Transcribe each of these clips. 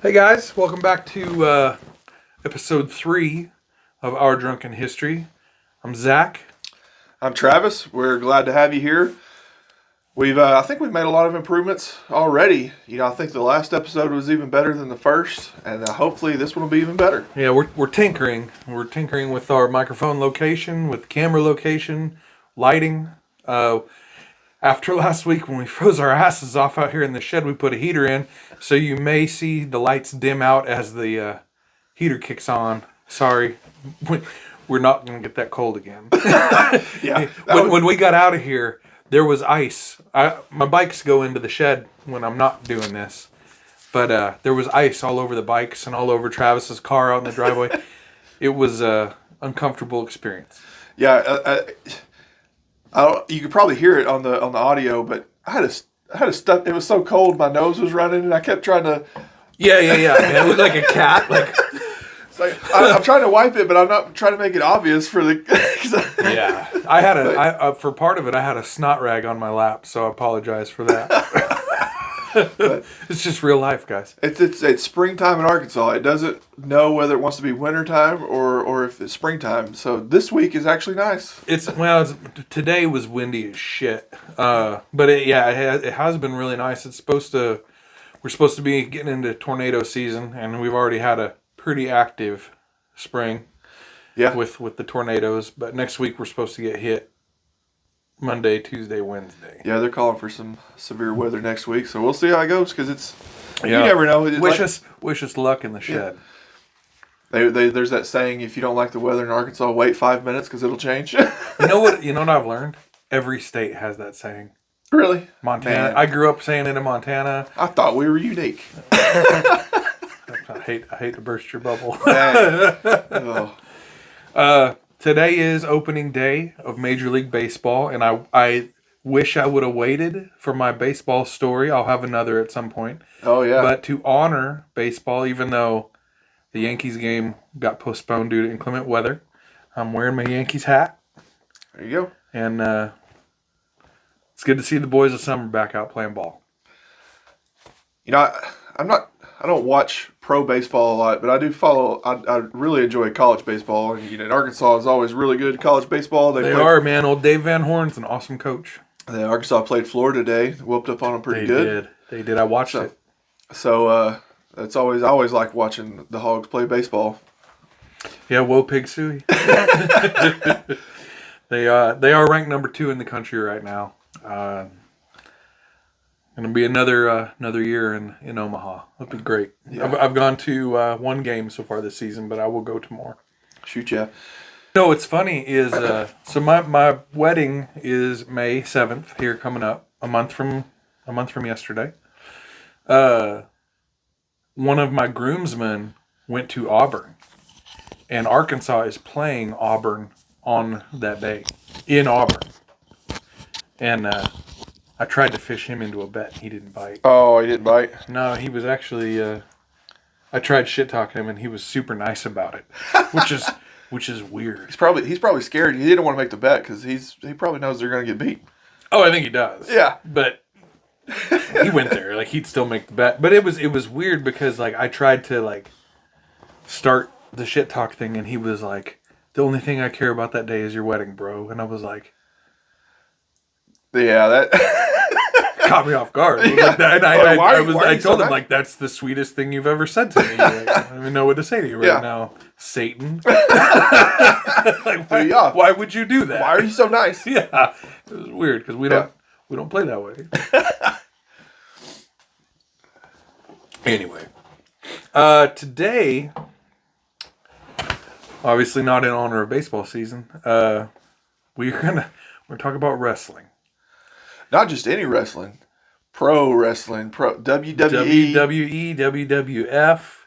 Hey guys, welcome back to episode 3 of Our Drunken History. I'm Zach. I'm Travis. We're glad to have you here. I think we've made a lot of improvements already. I think the last episode was even better than the first, and hopefully this one will be even better. Yeah, we're tinkering. We're tinkering with our microphone location, with camera location, lighting. After last week when we froze our asses off out here in the shed, we put a heater in, so you may see the lights dim out as the heater kicks on. Sorry, we're not going to get that cold again. Yeah. When we got out of here, there was ice. My bikes go into the shed when I'm not doing this, but there was ice all over the bikes and all over Travis's car out in the driveway. It was an uncomfortable experience. Yeah. You could probably hear it on the audio, but I had a stuff. It was so cold, my nose was running, and I kept trying to. Yeah. Man, it looked like a cat. It's like I'm trying to wipe it, but I'm not trying to make it obvious for the. Yeah, I had for part of it, I had a snot rag on my lap, so I apologize for that. It's just real life, guys. It's springtime in Arkansas. It doesn't know whether it wants to be wintertime or if it's springtime. So this week is actually nice. Today was windy as shit. But it has been really nice. We're supposed to be getting into tornado season, and we've already had a pretty active spring. Yeah. With the tornadoes, but next week we're supposed to get hit Monday, Tuesday, Wednesday. Yeah, they're calling for some severe weather next week, so we'll see how it goes because you never know. Wish us luck in the shed. Yeah. There's that saying: if you don't like the weather in Arkansas, wait 5 minutes because it'll change. You know what I've learned? Every state has that saying. Really? Montana. Man. I grew up saying it in Montana. I thought we were unique. I hate to burst your bubble. Oh. Today is opening day of Major League Baseball, and I wish I would have waited for my baseball story. I'll have another at some point. Oh, yeah. But to honor baseball, even though the Yankees game got postponed due to inclement weather, I'm wearing my Yankees hat. There you go. And it's good to see the boys of summer back out playing ball. I don't watch pro baseball a lot, but I do follow. I really enjoy college baseball, and Arkansas is always really good at college baseball. They are, man. Old Dave Van Horn's an awesome coach. Arkansas played Florida today. Whooped up on them pretty good. They did. I watched it. So I always like watching the Hogs play baseball. Yeah, whoa, Pig Suey. They are ranked number 2 in the country right now. Going to be another year in Omaha. That'd be great. Yeah. I've gone to 1 game so far this season, but I will go to more. Shoot, yeah. No, what's funny is so my wedding is May 7th here coming up, a month from yesterday. One of my groomsmen went to Auburn, and Arkansas is playing Auburn on that day in Auburn, and I tried to fish him into a bet. He didn't bite. Oh, he didn't bite? No, he was actually. I tried shit talking him, and he was super nice about it, which is weird. He's probably scared. He didn't want to make the bet because he probably knows they're going to get beat. Oh, I think he does. Yeah, but he went there. Like, he'd still make the bet, but it was weird because like I tried to like start the shit talk thing, and he was like, "The only thing I care about that day is your wedding, bro," and I was like, "Yeah, that." Caught me off guard. Yeah. And I told him, like, that's the sweetest thing you've ever said to me. Like, I don't even know what to say to you right now, Satan. Like, why would you do that? Why are you so nice? Yeah, it was weird because we don't play that way. Anyway, today, obviously not in honor of baseball season, we're gonna talk about wrestling. Not just any wrestling. Pro wrestling. WWE. WWE, WWF.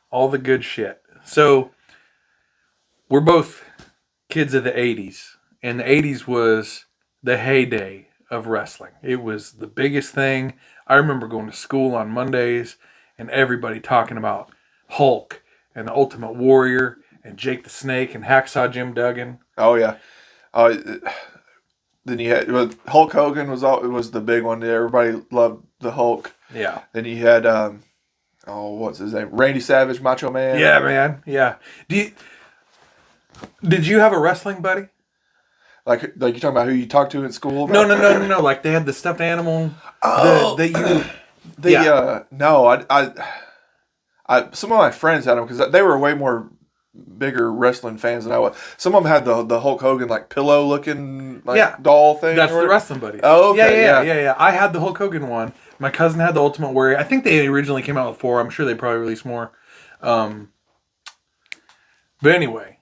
All the good shit. So, we're both kids of the 80s. And the 80s was the heyday of wrestling. It was the biggest thing. I remember going to school on Mondays and everybody talking about Hulk and the Ultimate Warrior and Jake the Snake and Hacksaw Jim Duggan. Oh, yeah. Then you had Hulk Hogan was the big one. Everybody loved the Hulk. Yeah. Then you had what's his name? Randy Savage, Macho Man. Yeah, man. Yeah. Did you have a wrestling buddy? Like you talking about who you talked to in school? No. Like they had the stuffed animal. Oh, no, I some of my friends had them because they were way more bigger wrestling fans than I was. Some of them had the Hulk Hogan like pillow looking doll thing. That's the wrestling buddies. Oh, okay, yeah. I had the Hulk Hogan one. My cousin had the Ultimate Warrior. I think they originally came out with 4. I'm sure they probably released more. But anyway.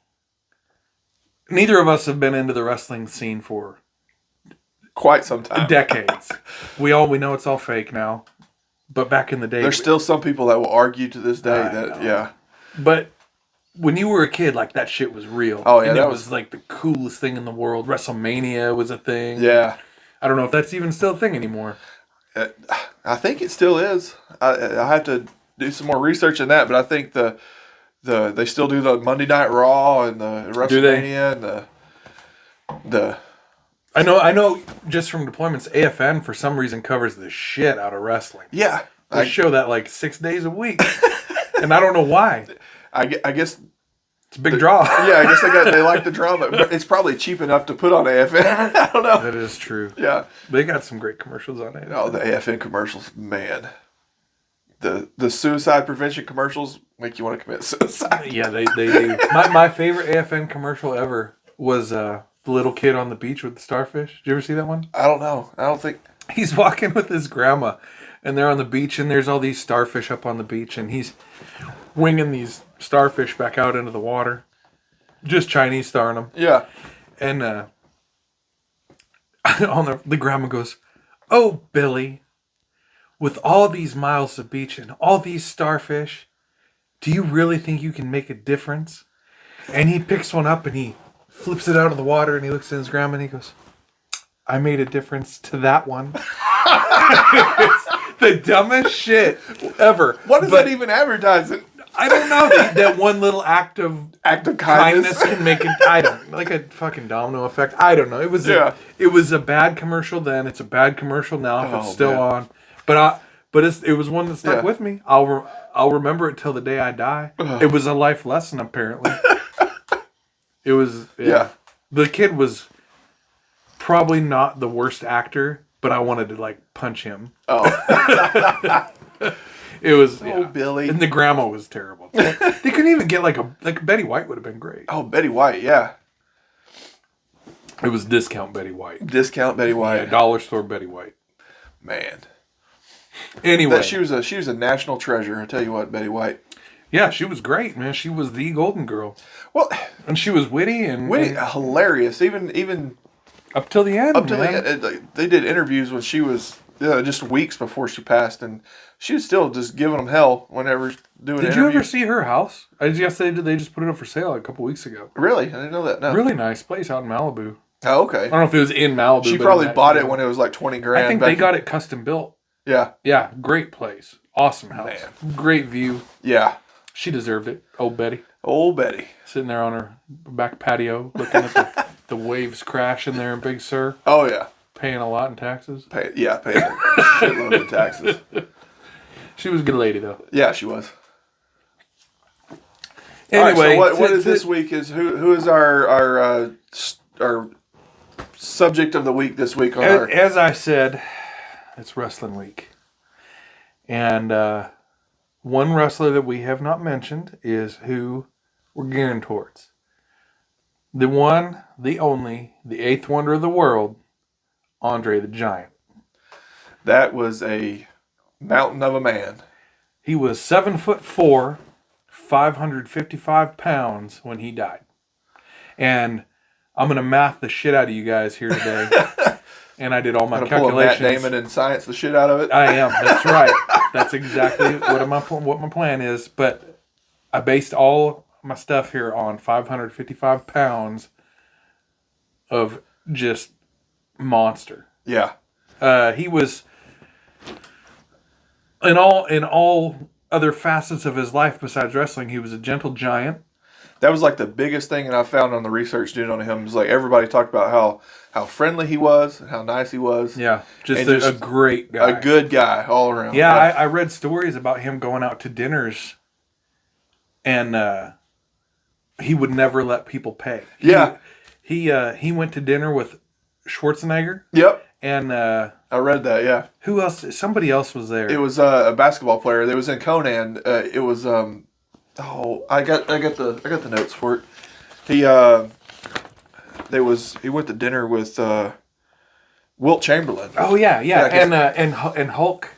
Neither of us have been into the wrestling scene for quite some time. Decades. We know it's all fake now. But back in the day... There's still some people that will argue to this day yeah. But when you were a kid, like, that shit was real. Oh, yeah. And it was, like, the coolest thing in the world. WrestleMania was a thing. Yeah. I don't know if that's even still a thing anymore. I think it still is. I have to do some more research on that, but I think they still do the Monday Night Raw and the WrestleMania and the. I know. Just from deployments, AFN for some reason covers the shit out of wrestling. Yeah, they show that like 6 days a week, and I don't know why. I guess it's a big draw. Yeah, I guess they like the drama. But it's probably cheap enough to put on AFN. I don't know. That is true. Yeah, they got some great commercials on it. Oh, the AFN commercials, man. The suicide prevention commercials make you want to commit suicide. Yeah, they do. My favorite AFN commercial ever was the little kid on the beach with the starfish. Did you ever see that one? I don't know. I don't think... He's walking with his grandma, and they're on the beach, and there's all these starfish up on the beach, and he's winging these starfish back out into the water. Just Chinese starring them. Yeah. And the grandma goes, "Oh, Billy, with all these miles of beach and all these starfish, do you really think you can make a difference?" And he picks one up and he flips it out of the water and he looks at his grandma and he goes, "I made a difference to that one." It's the dumbest shit ever. What is that even advertising? I don't know. That one little act of kindness can make it. I don't like a fucking domino effect. I don't know. It was a bad commercial then. It's a bad commercial now if it's still on. But it was one that stuck with me. I'll remember it till the day I die. It was a life lesson apparently. It was The kid was probably not the worst actor, but I wanted to like punch him. Oh. It was Billy. And the grandma was terrible. They couldn't even get like Betty White would have been great. Oh, Betty White, yeah. It was discount Betty White. Discount Betty White. Yeah, dollar store Betty White. Man. Anyway, she was a national treasure. I tell you what, Betty White. Yeah, she was great, man. She was the golden girl. Well, and she was witty and hilarious. Even up till the end. The end, they did interviews when she was just weeks before she passed, and she was still just giving them hell whenever doing. Did you ever see her house? I guess they just put it up for sale a couple weeks ago. Really, I didn't know that. No. Really nice place out in Malibu. Oh, okay. I don't know if it was in Malibu. She probably bought it when it was like $20,000. I think they got it custom built. Yeah. Yeah, great place. Awesome house. Man. Great view. Yeah. She deserved it. Old Betty. Old Betty. Sitting there on her back patio looking at the waves crashing there in Big Sur. Oh, yeah. Paying a lot in taxes. Paying a shitload in taxes. She was a good lady, though. Yeah, she was. Anyway. Right, so what is this week? Who is our subject of the week this week? As I said, it's Wrestling Week. And one wrestler that we have not mentioned is who we're gearing towards. The one, the only, the eighth wonder of the world, Andre the Giant. That was a mountain of a man. He was 7'4", 555 pounds when he died. And I'm going to math the shit out of you guys here today. And I did all my calculations. Pull a Matt Damon and science the shit out of it. I am. That's right. That's exactly what my plan is. But I based all my stuff here on 555 pounds of just monster. Yeah. He was in all other facets of his life besides wrestling. He was a gentle giant. that was like the biggest thing that I found on the research doing on him. Was like everybody talked about how friendly he was and how nice he was. Yeah, just a great guy. A good guy all around. Yeah, I read stories about him going out to dinners and he would never let people pay. He went to dinner with Schwarzenegger. Yep. And I read that, yeah. Who else? Somebody else was there. It was a basketball player. That was in Conan. It was I got the notes for it. He went to dinner with Wilt Chamberlain. Oh yeah. And Hulk,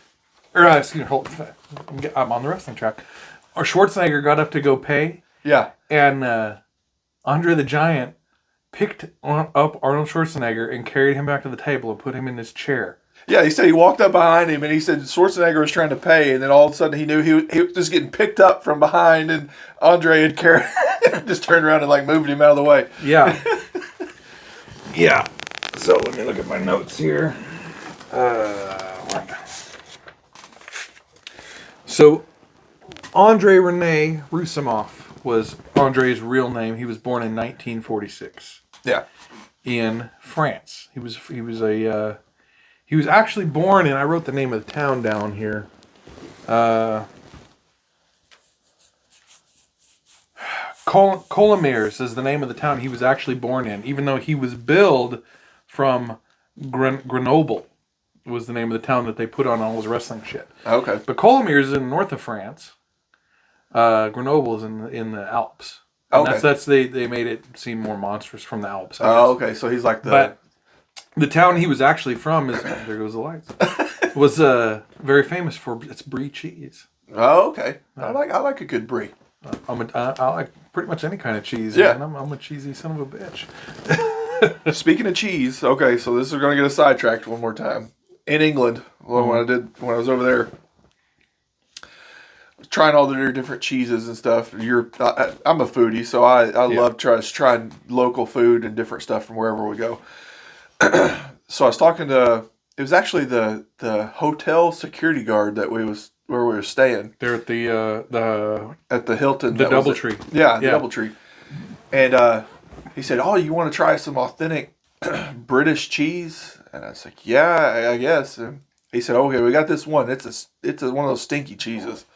excuse me, Hulk. I'm on the wrestling track. Or Schwarzenegger got up to go pay. Yeah. And Andre the Giant picked up Arnold Schwarzenegger and carried him back to the table and put him in his chair. Yeah, he said he walked up behind him and he said Schwarzenegger was trying to pay, and then all of a sudden he knew he was just getting picked up from behind, and Andre had carried, just turned around and like moved him out of the way. Yeah. Yeah. So let me look at my notes here. So Andre Rene Roussimoff was Andre's real name. He was born in 1946. Yeah. In France. He was actually born, and I wrote the name of the town down here. Colomiers is the name of the town he was actually born in, even though he was billed from Grenoble. Was the name of the town that they put on all his wrestling shit. Okay. But Colomiers is in the north of France. Grenoble is in the Alps. And okay. They made it seem more monstrous from the Alps. Oh, okay. So he's like But the town he was actually from is there goes the lights. Was very famous for its brie cheese. Oh, okay. I like a good brie. I like pretty much any kind of cheese. Yeah. Man. I'm a cheesy son of a bitch. Speaking of cheese, okay, so this is going to get us sidetracked one more time. In England, when I was over there, trying all their different cheeses and stuff. I'm a foodie, so I love trying local food and different stuff from wherever we go. So I was talking to, it was actually the hotel security guard where we were staying. They're at the Hilton, the DoubleTree. Yeah, the DoubleTree. And he said, "Oh, you want to try some authentic British cheese?" And I was like, "Yeah, I guess." And he said, "Okay, we got this one. It's one of those stinky cheeses."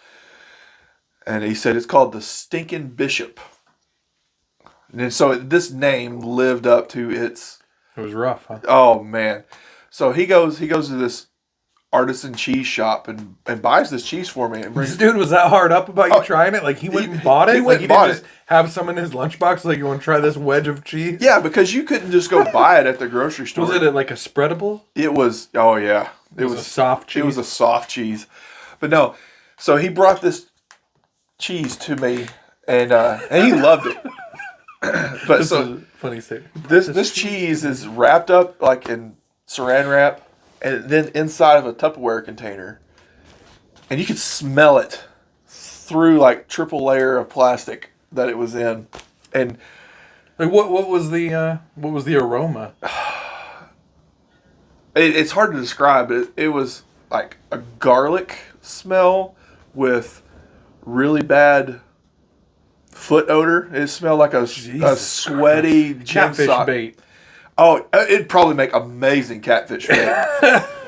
And he said it's called the Stinking Bishop. And so this name lived up to its. It was rough, huh? Oh man! So he goes to this artisan cheese shop and buys this cheese for me. And this dude was that hard up about you trying it? Like he went and bought it? He went and bought it. Have some in his lunchbox like, you want to try this wedge of cheese? Yeah, because you couldn't just go buy it at the grocery store. Was it like a spreadable? It was, oh yeah. It was a soft cheese? It was a soft cheese. But no, so he brought this cheese to me and he loved it. But this so is a funny thing. This cheese is wrapped up like in saran wrap and then inside of a Tupperware container. And you could smell it through like triple layer of plastic that it was in. And like what was the aroma? It's hard to describe. It was like a garlic smell with really bad foot odor. It smelled like a sweaty catfish sock. Bait. Oh, it'd probably make amazing catfish bait.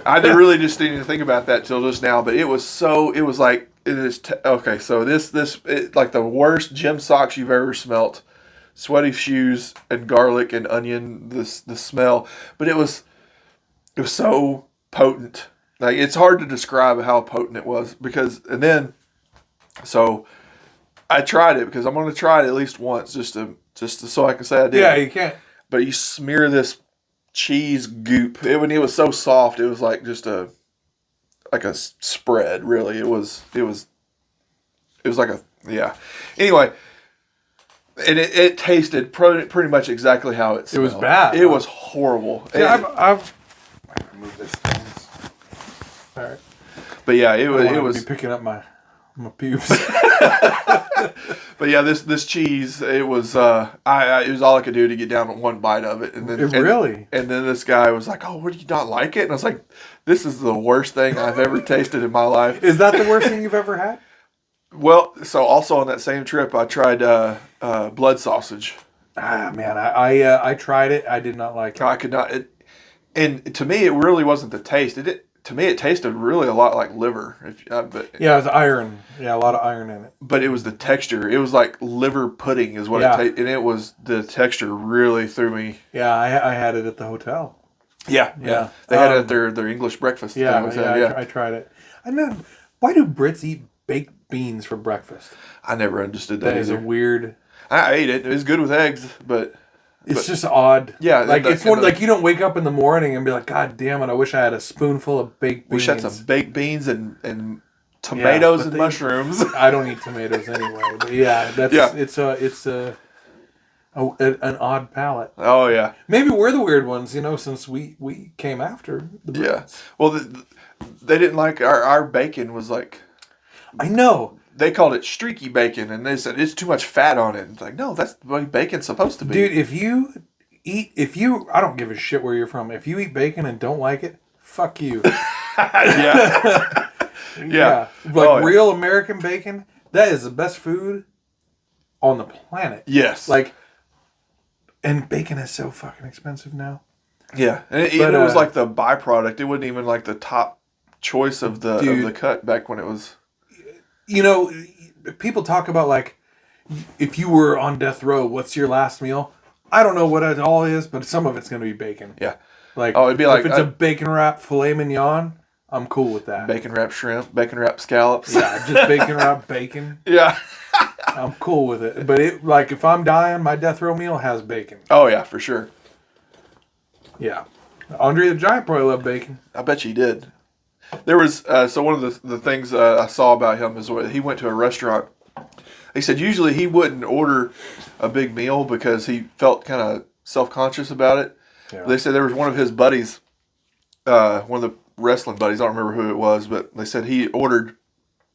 I really just didn't even think about that till just now, but it was like, it is, okay, so this like the worst gym socks you've ever smelt. Sweaty shoes and garlic and onion, the smell. But it was so potent. Like, it's hard to describe how potent it was so I tried it because I'm going to try it at least once just to so I can say I did. Yeah, you can't. But you smear this cheese goop. When it was so soft, it was like just a spread. Really, it was like a, yeah. Anyway, and it tasted pretty much exactly how it smelled. It was bad. It was horrible. See, I've move this thing. All right. But yeah, it was be picking up my pubes. But yeah, this cheese, it was it was all I could do to get down to one bite of it, and then really. And then this guy was like, "Oh, what, do you not like it?" And I was like, "This is the worst thing I've ever tasted in my life." Is that the worst thing you've ever had? Well, so also on that same trip, I tried blood sausage. Ah, man, I tried it. I did not like it. I could not. And to me, it really wasn't the taste. To me, it tasted really a lot like liver. Yeah, it was iron. Yeah, a lot of iron in it. But it was the texture. It was like liver pudding is what it tasted. And it was, the texture really threw me. Yeah, I had it at the hotel. Yeah. They had it at their English breakfast. I tried it. And then, why do Brits eat baked beans for breakfast? I never understood that. That is a weird. I ate it. It was good with eggs, but it's just odd. Yeah, like it's more like you don't wake up in the morning and be like, God damn it! I wish I had a spoonful of baked beans. Wish I had some baked beans and tomatoes and mushrooms. I don't eat tomatoes anyway. But it's an odd palate. Oh yeah. Maybe we're the weird ones, since we came after the Brits. Yeah. Well, they didn't like our bacon was like. I know. They called it streaky bacon, and they said it's too much fat on it. It's like, no, that's the way bacon's supposed to be. Dude, I don't give a shit where you're from. If you eat bacon and don't like it, fuck you. Yeah. Yeah. Real American bacon, that is the best food on the planet. Yes. And bacon is so fucking expensive now. Yeah. And it was like the byproduct. It wasn't even like the top choice of the cut back when it was. People talk about like, if you were on death row, what's your last meal? I don't know what it all is, but some of it's going to be bacon. Yeah. It'd be like if it's a bacon wrap filet mignon, I'm cool with that. Bacon wrap shrimp, bacon wrap scallops. Yeah, just bacon wrap bacon. Yeah. I'm cool with it. But if I'm dying, my death row meal has bacon. Oh yeah, for sure. Yeah. Andre the Giant probably loved bacon. I bet you did. There was so one of the things I saw about him is he went to a restaurant. He said usually he wouldn't order a big meal because he felt kind of self-conscious about it. Yeah. They said there was one of his buddies, one of the wrestling buddies. I don't remember who it was, but they said he went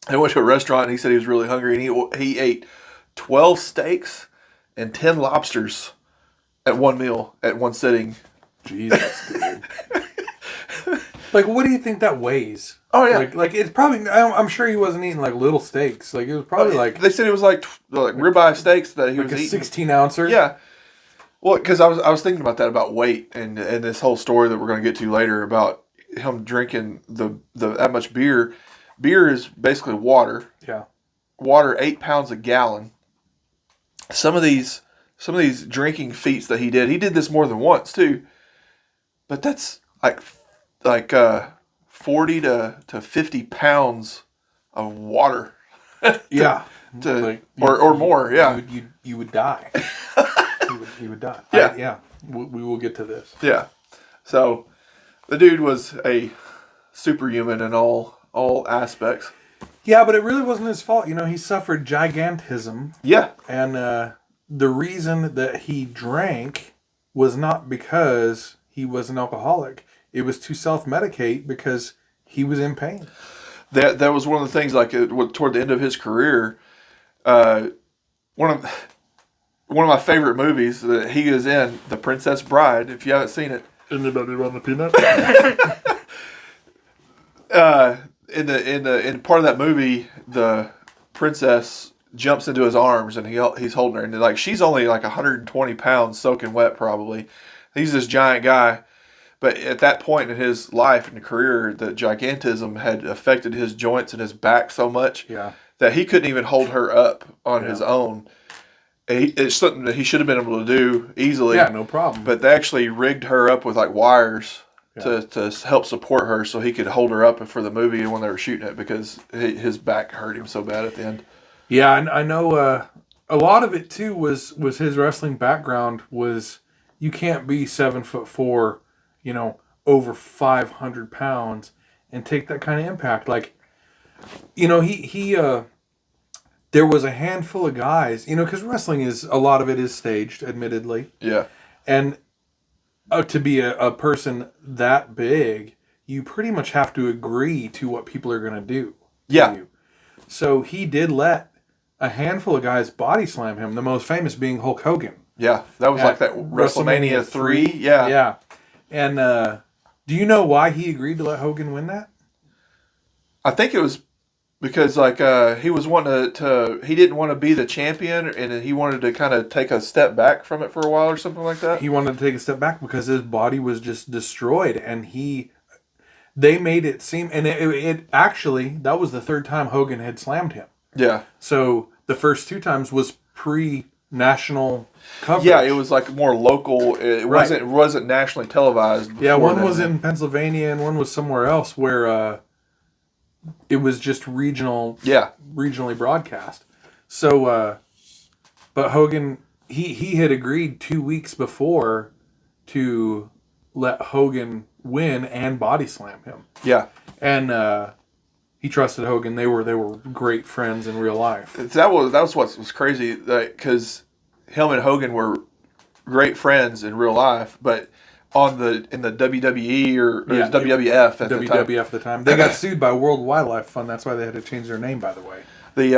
to a restaurant and he said he was really hungry and he ate 12 steaks and 10 lobsters at one meal at one sitting. Jesus, dude. What do you think that weighs? Oh yeah, it's probably. I'm sure he wasn't eating little steaks. It was probably They said it was like ribeye steaks that he was eating. 16-ouncer. Yeah. Well, because I was thinking about that about weight and this whole story that we're going to get to later about him drinking that much beer. Beer is basically water. Yeah. Water 8 pounds a gallon. Some of these drinking feats that he did this more than once too. But that's like 40 to 50 pounds of water. Yeah. Or more, yeah. You would die. you would die. Yeah. We will get to this. Yeah. So the dude was a superhuman in all aspects. Yeah, but it really wasn't his fault. He suffered gigantism. Yeah. And the reason that he drank was not because he was an alcoholic. It was to self-medicate because he was in pain. That was one of the things. Toward the end of his career, one of my favorite movies that he is in, The Princess Bride. If you haven't seen it, anybody want the peanut? In part of that movie, the princess jumps into his arms and he's holding her, and she's only 120 pounds, soaking wet probably. He's this giant guy. But at that point in his life and career, the gigantism had affected his joints and his back so much that he couldn't even hold her up on his own. It's something that he should have been able to do easily. Yeah, no problem. But they actually rigged her up with wires to help support her so he could hold her up for the movie when they were shooting it because his back hurt him so bad at the end. Yeah, I know a lot of it too was his wrestling background was you can't be 7'4", over 500 pounds and take that kind of impact. There was a handful of guys, because wrestling a lot of it is staged, admittedly. Yeah. And to be a person that big, you pretty much have to agree to what people are going to do. Yeah. You. So he did let a handful of guys body slam him, the most famous being Hulk Hogan. Yeah, that was that WrestleMania 3. Yeah. Yeah. And do you know why he agreed to let Hogan win that? I think it was Because like he was wanting to he didn't want to be the champion, and he wanted to kind of take a step back from it for a while or something like that. He wanted to take a step back because his body was just destroyed, and they made it seem, and it actually, that was the third time Hogan had slammed him. Yeah. So the first 2 times was pre-national coverage. Yeah, it was like more local. It wasn't nationally televised. Yeah, one was in Pennsylvania and one was somewhere else where it was just regionally broadcast. So, but Hogan, he had agreed 2 weeks before to let Hogan win and body slam him. Yeah. And he trusted Hogan. They were great friends in real life. That was what was crazy, because him and Hogan were great friends in real life, but in the WWE or WWF at the time. They got sued by World Wildlife Fund. That's why they had to change their name, by the way. They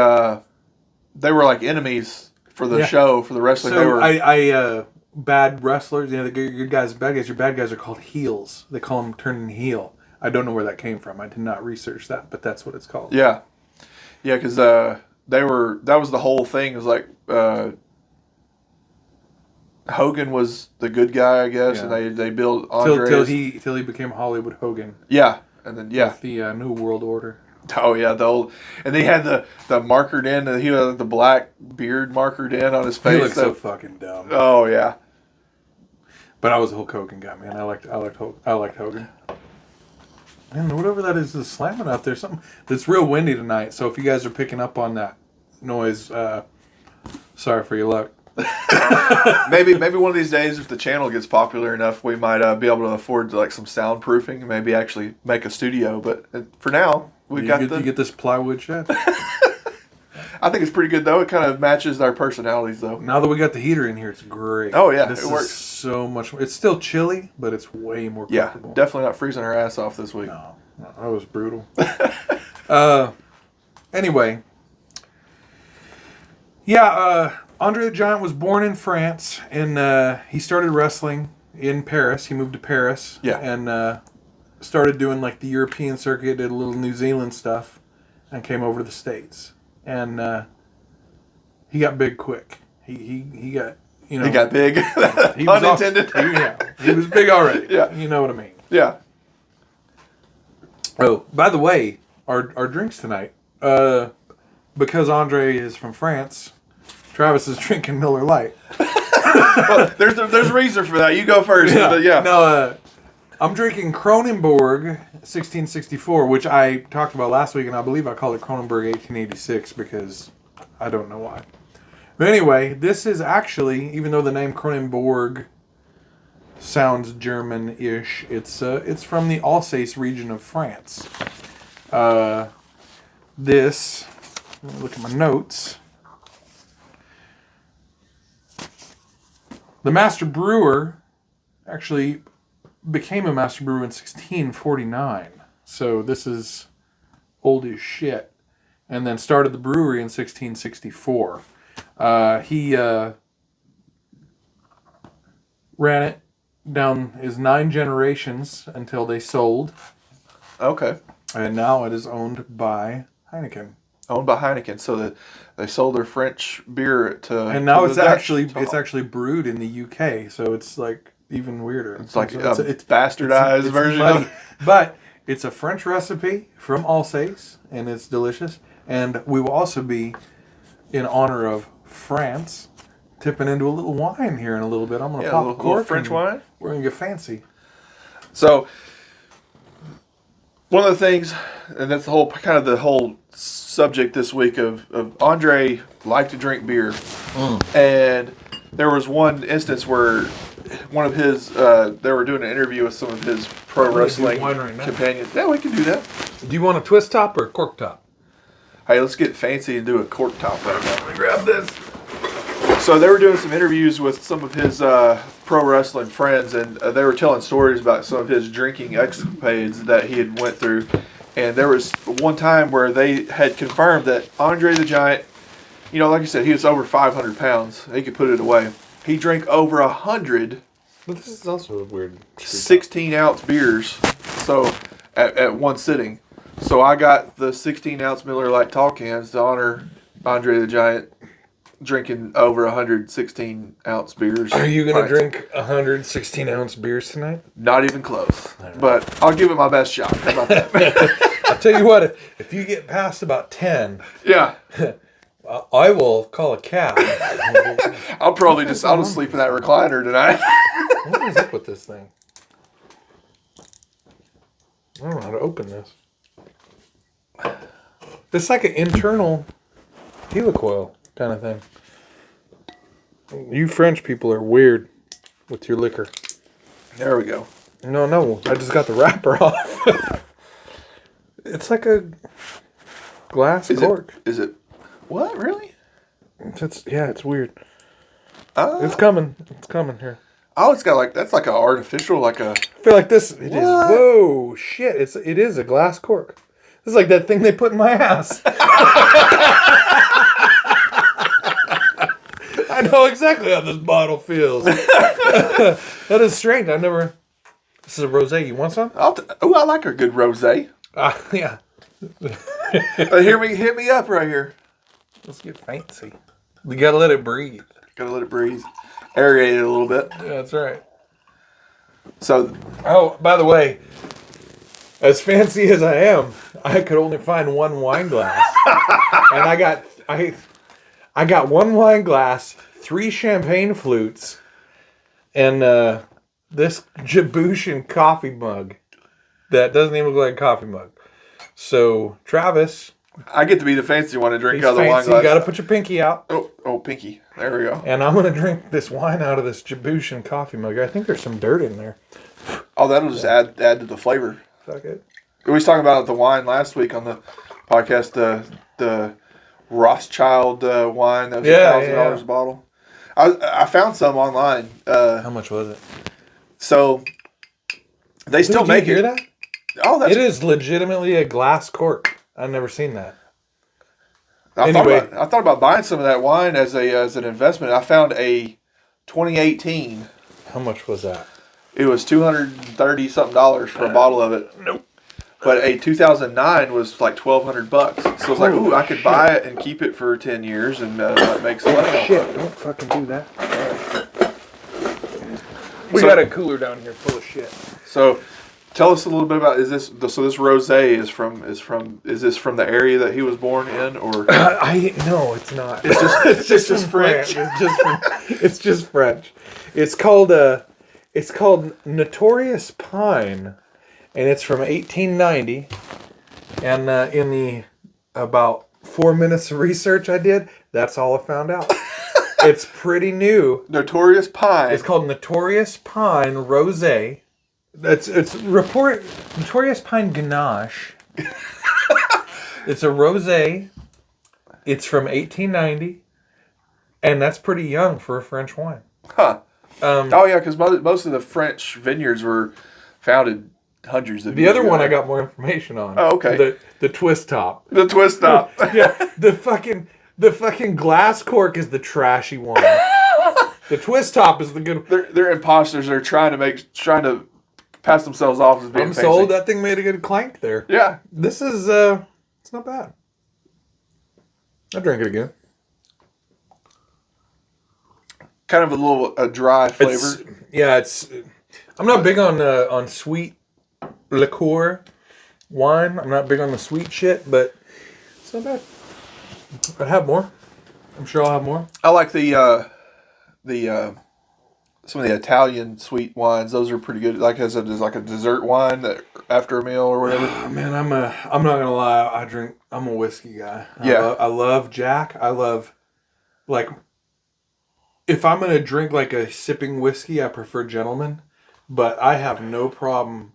were like enemies for the show, for the wrestling. So they were bad wrestlers, the good guys, bad guys. Your bad guys are called heels. They call them turning heel. I don't know where that came from. I did not research that, but that's what it's called. Yeah, yeah, because that was the whole thing. It was like Hogan was the good guy, I guess, and they built Andre till he became Hollywood Hogan. Yeah, and then with the New World Order. Oh yeah, and they had the markered in, and he had the black beard markered in on his face. He looked so fucking dumb. Oh yeah, but I was a Hulk Hogan guy, man. I liked Hogan. Man, whatever that is slamming out there, something that's real windy tonight. So if you guys are picking up on that noise, sorry for your luck. maybe one of these days, if the channel gets popular enough, we might be able to afford like some soundproofing and maybe actually make a studio. But for now, you get this plywood shed. I think it's pretty good though. It kind of matches our personalities though. Now that we got the heater in here, it's great. Oh yeah, it works so much. It's still chilly, but it's way more comfortable. Yeah, definitely not freezing our ass off this week. No, that was brutal. Anyway, Andre the Giant was born in France, and he started wrestling in Paris. He moved to Paris, and started doing like the European circuit, did a little New Zealand stuff, and came over to the States. And he got big quick. He got, He got big. He was unintended. He was big already. Yeah. You know what I mean. Yeah. Oh, by the way, our drinks tonight, because Andre is from France, Travis is drinking Miller Lite. Well, there's a reason for that. You go first. Yeah. No, I'm drinking Kronenbourg 1664, which I talked about last week, and I believe I called it Kronenbourg 1886 because I don't know why. But anyway, this is actually, even though the name Kronenbourg sounds German-ish, it's from the Alsace region of France. Let me look at my notes. The master brewer actually became a master brewer in 1649. So this is old as shit. And then started the brewery in 1664. He ran it down his 9 generations until they sold. Okay. And now it is owned by Heineken. Owned by Heineken, so that they sold their French beer to. And now it's actually brewed in the UK, so it's like even weirder. It's like it's bastardized version of it. But it's a French recipe from Alsace, and it's delicious. And we will also be, in honor of France, tipping into a little wine here in a little bit. I'm going to pop a cork. French wine? We're going to get fancy. So, one of the things, and that's the whole subject this week of Andre liked to drink beer. And there was one instance where one of his, they were doing an interview with some of his pro wrestling companions. Yeah, we can do that. Do you want a twist top or a cork top? Hey, let's get fancy and do a cork top right now. Let me grab this. So they were doing some interviews with some of his pro wrestling friends, and they were telling stories about some of his drinking escapades that he had went through. And there was one time where they had confirmed that Andre the Giant, like you said, he was over 500 pounds. He could put it away. He drank over 100. But this is also a weird 16-ounce beers. So at one sitting. So I got the 16-ounce Miller Lite tall cans to honor Andre the Giant drinking over 116-ounce beers. Are you going to drink 116-ounce beers tonight? Not even close. But I'll give it my best shot. How about that? I'll tell you what, if you get past about 10, yeah, I will call a cab. I'll just sleep in that recliner tonight. What is up with this thing? I don't know how to open this. It's like an internal helicoil kind of thing. You French people are weird with your liquor. There we go. No, I just got the wrapper off. It's like a glass cork. Is it? What, really? It's weird. It's coming here. Oh, it's got that's like an artificial, I feel like this. It is. Whoa, shit! It is a glass cork. This is like that thing they put in my ass. I know exactly how this bottle feels. That is strange. This is a rosé. You want some? I like a good rosé. Yeah. Hit me up right here. Let's get fancy. We gotta let it breathe. Aerate it a little bit. Yeah, that's right. So, by the way, as fancy as I am, I could only find one wine glass, and I got one wine glass, 3 champagne flutes, and this Djiboutian coffee mug that doesn't even look like a coffee mug. So, Travis, I get to be the fancy one to drink out of the wine glass. You got to put your pinky out. Oh, pinky. There we go. And I'm going to drink this wine out of this Djiboutian coffee mug. I think there's some dirt in there. Oh, that'll just add to the flavor. Fuck it. We was talking about the wine last week on the podcast, the Rothschild wine that was $1,000 a bottle. I found some online. How much was it? So they still make it. Did you hear that? Oh, it is legitimately a glass cork. I've never seen that. I thought about buying some of that wine as an investment. I found a 2018. How much was that? It was $230 something for a bottle of it. Nope. But a 2009 was like $1,200. So I was like, ooh, I could buy it and keep it for 10 years and make some money. Shit! Don't fucking do that. We got a cooler down here full of shit. So, tell us a little bit about this rosé is this from the area that he was born in, or no, it's not. It's just French. It's just French. It's called Notorious Pine, and it's from 1890. And in the about 4 minutes of research I did, that's all I found out. It's pretty new. Notorious Pine. It's called Notorious Pine Rosé. It's Notorious Pine Ganache. It's a rosé. It's from 1890, and that's pretty young for a French wine. Huh. Because most of the French vineyards were founded hundreds of years ago. The other one I got more information on. Oh, okay. The twist top. The twist top. Yeah. The fucking glass cork is the trashy one. The twist top is the good. They're imposters. They're trying to pass themselves off as being fancy. I'm sold. That thing made a good clank there. Yeah. This is it's not bad. I'll drink it again. Kind of a dry flavor. I'm not big on sweet liqueur wine. I'm not big on the sweet shit, but it's not bad. I'd have more. I'm sure I'll have more. I like the some of the Italian sweet wines. Those are pretty good. Like as a dessert wine that after a meal or whatever. Man, I'm not gonna lie. I'm a whiskey guy. Yeah. I love Jack. I love if I'm gonna drink like a sipping whiskey, I prefer Gentleman. But I have no problem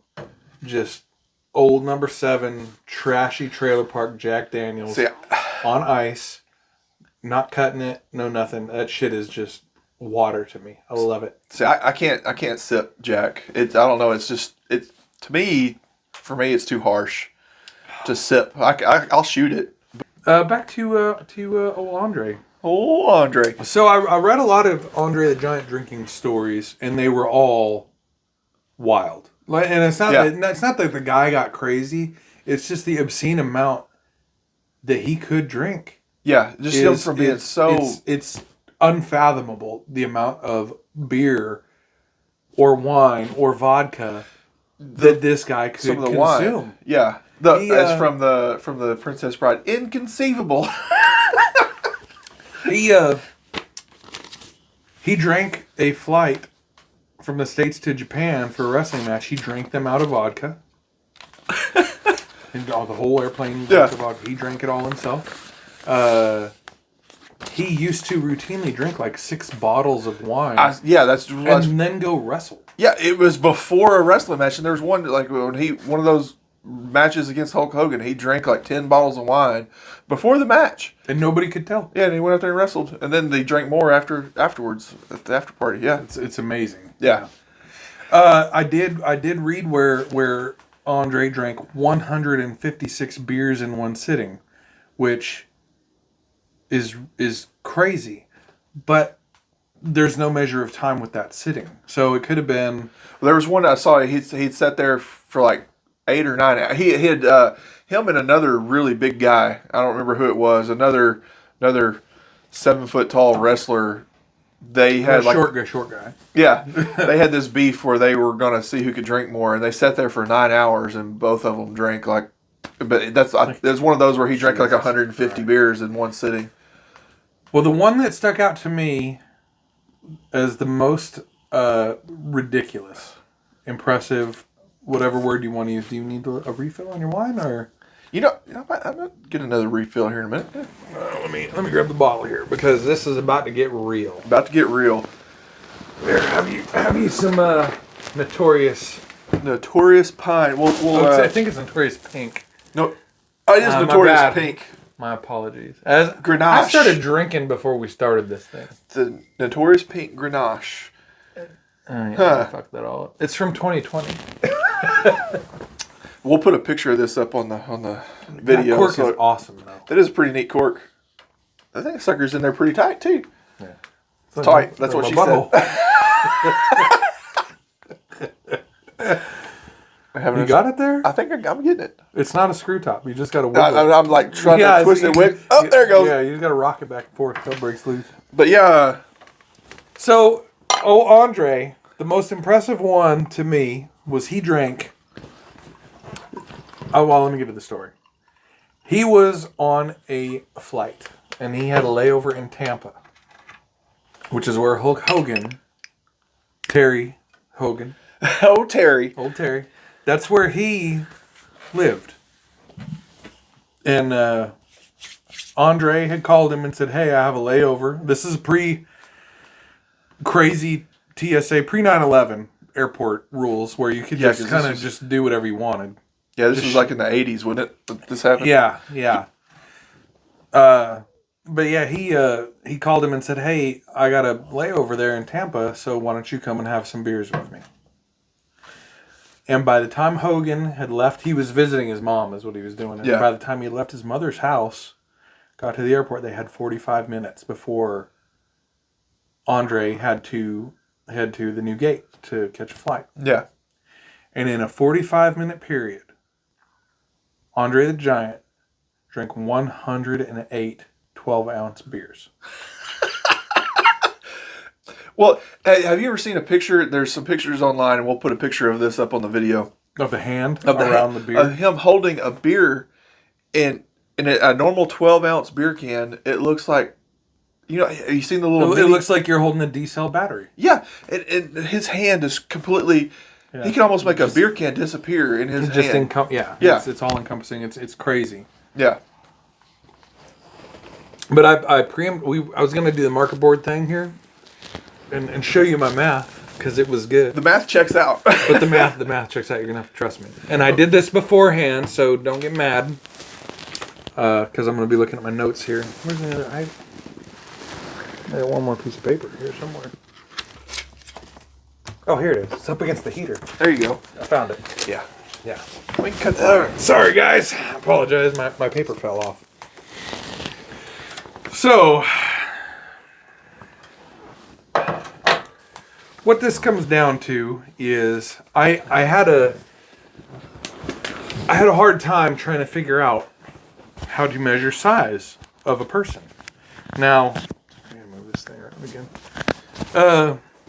just old number 7 trashy trailer park Jack Daniels on ice, not cutting it, no nothing. That shit is just water to me. I love it. See, I can't sip Jack. I don't know. It's just for me it's too harsh to sip. I'll shoot it. Back to old Andre. Oh, Andre. So I read a lot of Andre the Giant drinking stories, and they were all wild. And it's not that the guy got crazy. It's just the obscene amount that he could drink. Yeah, just him from being so... It's unfathomable, the amount of beer or wine or vodka that this guy could some of the consume. Wine. Yeah. It's from the Princess Bride. Inconceivable. He drank a flight from the States to Japan for a wrestling match. He drank them out of vodka. And the whole airplane drank the vodka. He drank it all himself. He used to routinely drink like 6 bottles of wine. And then go wrestle. Yeah, it was before a wrestling match, and there was one like one of those matches against Hulk Hogan. He drank like 10 bottles of wine before the match, and nobody could tell. Yeah, and he went out there and wrestled, and then they drank more afterwards at the after party. Yeah, it's amazing. Yeah, I did read where Andre drank 156 beers in one sitting, which is crazy, but there's no measure of time with that sitting. So it could have been... Well, there was one I saw, he'd sat there for like 8 or 9 hours. He had, him and another really big guy, I don't remember who it was, another 7-foot tall wrestler. They had short guy. Yeah. They had this beef where they were going to see who could drink more, and they sat there for 9 hours, and both of them drank like... But that's one of those where he drank like 150 beers in one sitting. Well, the one that stuck out to me as the most ridiculous, impressive, whatever word you want to use. Do you need a refill on your wine, or? I'm gonna get another refill here in a minute. Let me grab the bottle here because this is about to get real. About to get real. There, have you some notorious pine? I think it's notorious pink. No, it is notorious pink. My apologies. Grenache. I started drinking before we started this thing. The notorious pink Grenache. Fuck that all up. It's from 2020. We'll put a picture of this up on the video. That cork is awesome, though. That is a pretty neat cork. I think the sucker's in there pretty tight, too. Yeah. It's tight. That's what she said. You got it there? I think I'm getting it. It's not a screw top. You just got to wiggle it. I'm like trying to twist it. Oh, there it goes. Yeah, you just got to rock it back and forth until it breaks loose. But yeah. So, Andre, the most impressive one to me was he drank... Oh, well, let me get to the story. He was on a flight, and he had a layover in Tampa, which is where Hulk Hogan, Terry Hogan... Old Terry. That's where he lived. And Andre had called him and said, hey, I have a layover. This is pre-crazy TSA, pre-9/11 airport rules where you could just kind of just do whatever you wanted. Yeah, this was like in the 80s, wasn't it? This happened? Yeah. But yeah, he called him and said, hey, I got a layover there in Tampa, so why don't you come and have some beers with me? And by the time Hogan had left, he was visiting his mom, is what he was doing. And by the time he left his mother's house, got to the airport, they had 45 minutes before Andre had to head to the new gate to catch a flight. Yeah. And in a 45-minute period, Andre the Giant drank 108 12-ounce beers. Well, have you ever seen a picture? There's some pictures online, and we'll put a picture of this up on the video. Of the hand around the beer? Of him holding a beer in a normal 12-ounce beer can. It looks like, have you seen the little... It looks like you're holding a D-cell battery. Yeah, and his hand is completely... Yeah. He can almost make a beer can disappear in his hand. It's all encompassing. It's crazy. Yeah. But I was going to do the marker board thing here. And show you my math because it was good. The math checks out. But the math checks out. You're gonna have to trust me. And I did this beforehand, so don't get mad. Because I'm gonna be looking at my notes here. Where's the other? I got one more piece of paper here somewhere. Oh, here it is. It's up against the heater. There you go. I found it. Yeah. We can cut that. Sorry, guys. I apologize. My paper fell off. So. What this comes down to is I had a I had a hard time trying to figure out how to measure size of a person. Now, I'm going to move this thing around again.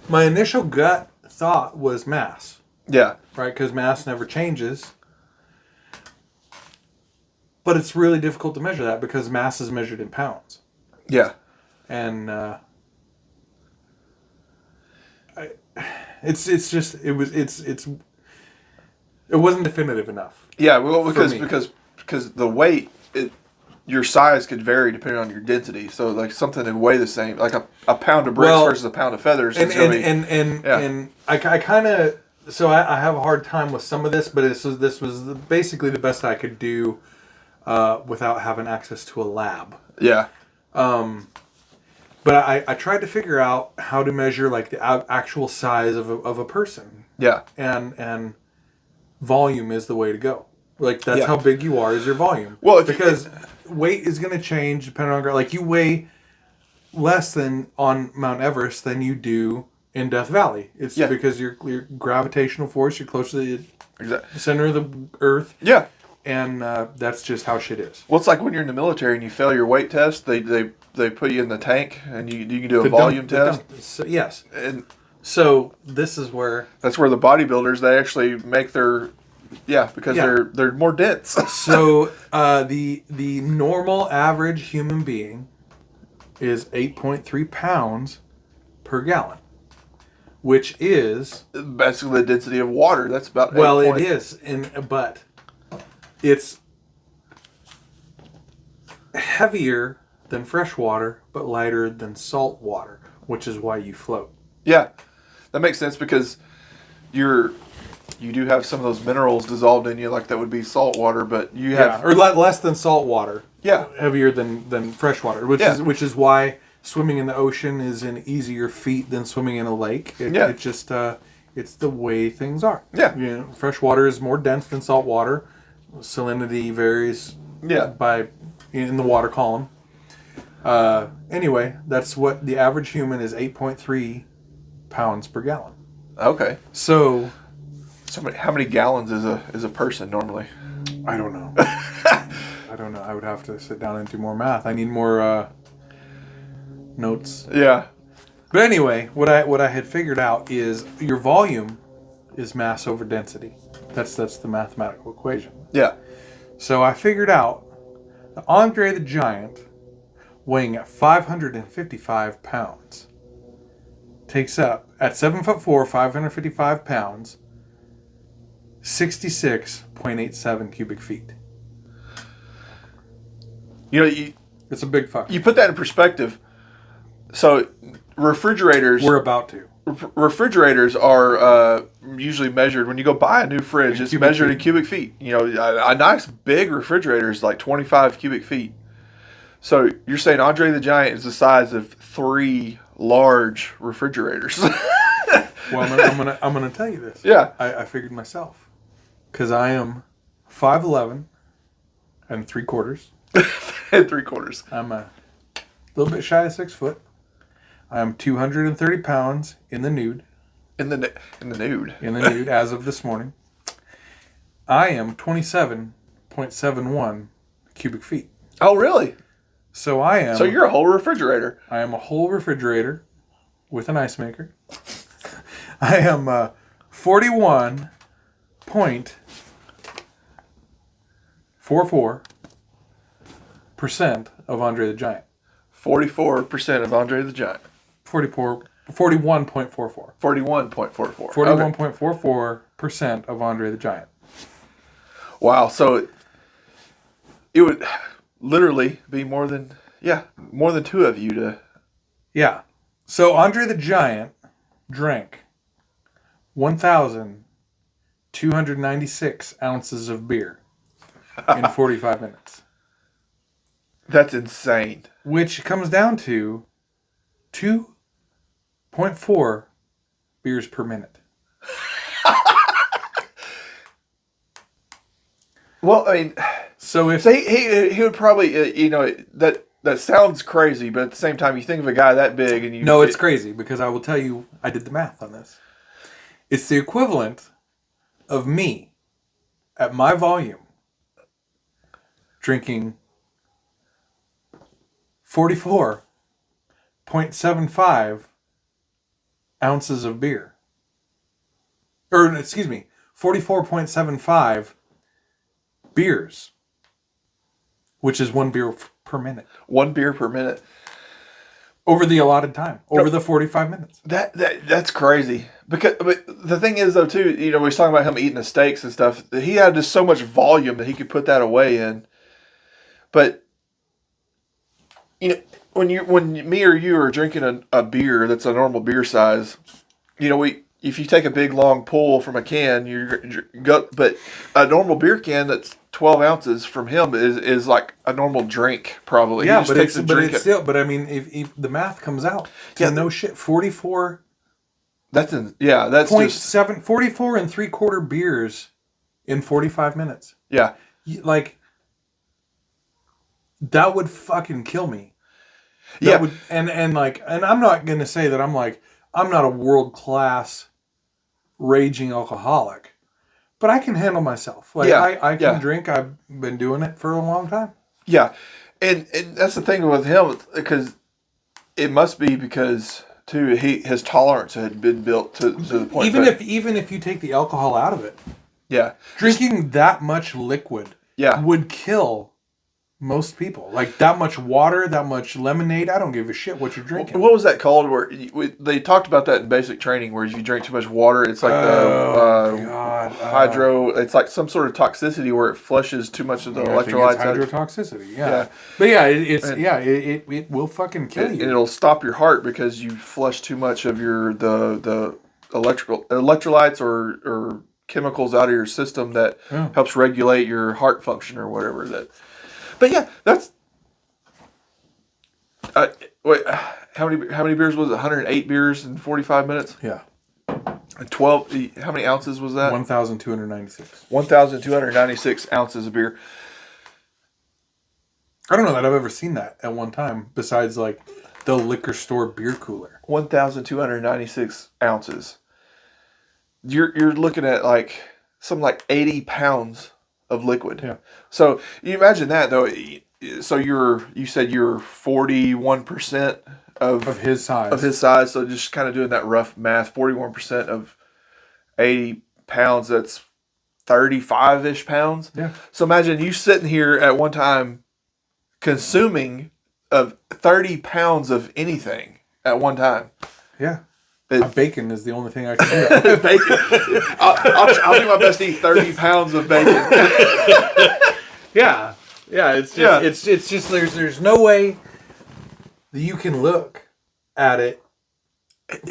My initial gut thought was mass. Yeah. Right? Because mass never changes. But it's really difficult to measure that because mass is measured in pounds. Yeah. And it wasn't definitive enough. Yeah, well, because the weight, your size could vary depending on your density. So like something that weigh the same, like a pound of bricks versus a pound of feathers. And I kind of, so I have a hard time with some of this, but this was basically the best I could do without having access to a lab. Yeah. But I tried to figure out how to measure like the actual size of a person. Yeah. And volume is the way to go. Like that's how big you are is your volume. Well, because weight is going to change depending on like you weigh less than on Mount Everest than you do in Death Valley. It's because your gravitational force, you're closer to the center of the Earth. Yeah. And that's just how shit is. Well, it's like when you're in the military and you fail your weight test, they put you in the tank and you can do a volume test. So, yes. And so this is where... That's where the bodybuilders, they actually make their... Yeah, because they're more dense. So the normal average human being is 8.3 pounds per gallon, which is... basically the density of water. That's about... Well, it is, but it's heavier than fresh water, but lighter than salt water, which is why you float. Yeah, that makes sense because you do have some of those minerals dissolved in you, like that would be salt water, but you have or less than salt water. Yeah, heavier than fresh water, which is why swimming in the ocean is an easier feat than swimming in a lake. It just it's the way things are. Yeah, fresh water is more dense than salt water. Salinity varies. By in the water column. Anyway, that's what the average human is 8.3 pounds per gallon. Okay. So how many gallons is a person normally? I don't know. I don't know. I would have to sit down and do more math. I need more notes. Yeah. But anyway, what I had figured out is your volume is mass over density. That's the mathematical equation. Yeah. So I figured out that Andre the Giant, weighing at 555 pounds, takes up, at 7'4", 555 pounds, 66.87 cubic feet. It's a big fuck. You put that in perspective. So refrigerators... We're about to. Refrigerators are usually measured, when you go buy a new fridge, it's measured in cubic feet. A nice big refrigerator is like 25 cubic feet. So you're saying Andre the Giant is the size of 3 large refrigerators. Well, I'm gonna tell you this. Yeah. I figured myself. Because I am 5'11" and 3/4. And 3/4. I'm a little bit shy of 6 foot. I am 230 pounds in the nude. In the nude. In the nude as of this morning. I am 27.71 cubic feet. Oh, really? So I am... So you're a whole refrigerator. I am a whole refrigerator with an ice maker. I am 41.44% of Andre the Giant. 44% of Andre the Giant. 41.44. 41.44. 41.44% of Andre the Giant. Wow. So it would literally be more than 2 of you to... Yeah. So Andre the Giant drank 1,296 ounces of beer in 45 minutes. That's insane. Which comes down to 2.4 beers per minute. Well, I mean, so if he would probably, that sounds crazy, but at the same time, you think of a guy that big and you... No, it's crazy because I will tell you, I did the math on this. It's the equivalent of me at my volume drinking 44.75 ounces of beer. Or, excuse me, 44.75 beers, which is one beer per minute. One beer per minute. Over the allotted time. Over the 45 minutes. That's crazy. But the thing is, though, too, we was talking about him eating the steaks and stuff. He had just so much volume that he could put that away in. But, when me or you are drinking a beer that's a normal beer size, if you take a big long pull from a can, but a normal beer can that's 12 ounces from him is like a normal drink, probably. Yeah, but it's still. But I mean, if the math comes out, no shit, 44. That's 44 and 3/4 beers in 45 minutes. Yeah, like that would fucking kill me. And I'm not gonna say that I'm not a world class raging alcoholic. But I can handle myself. I can drink. I've been doing it for a long time. Yeah. And that's the thing with him, because it must be because, too, his tolerance had been built to the point. Even if you take the alcohol out of it. Yeah. Drinking that much liquid would kill most people. Like that much water, that much lemonade. I don't give a shit what you're drinking. What was that called? Where they talked about that in basic training, where if you drink too much water, it's like hydro. It's like some sort of toxicity where it flushes too much of the electrolytes. Hydrotoxicity. Yeah. But it will fucking kill you. And it'll stop your heart because you flush too much of the electrolytes or chemicals out of your system that helps regulate your heart function or whatever that. But yeah, that's. Wait, how many beers was it? 108 beers in 45 minutes. Yeah. 12. How many ounces was that? 1,296. 1,296 ounces of beer. I don't know that I've ever seen that at one time. Besides, like the liquor store beer cooler. 1,296 ounces. You're looking at something like 80 pounds of liquid. Yeah. So you imagine that, though. So you said you're 41% of his size. Of his size. So just kind of doing that rough math, 41% of 80 pounds. That's 35-ish pounds. Yeah. So imagine you sitting here at one time consuming of 30 pounds of anything at one time. Yeah. Bacon is the only thing I can do. Bacon. I'll do my best to eat 30 pounds of bacon. Yeah. It's just there's no way that you can look at it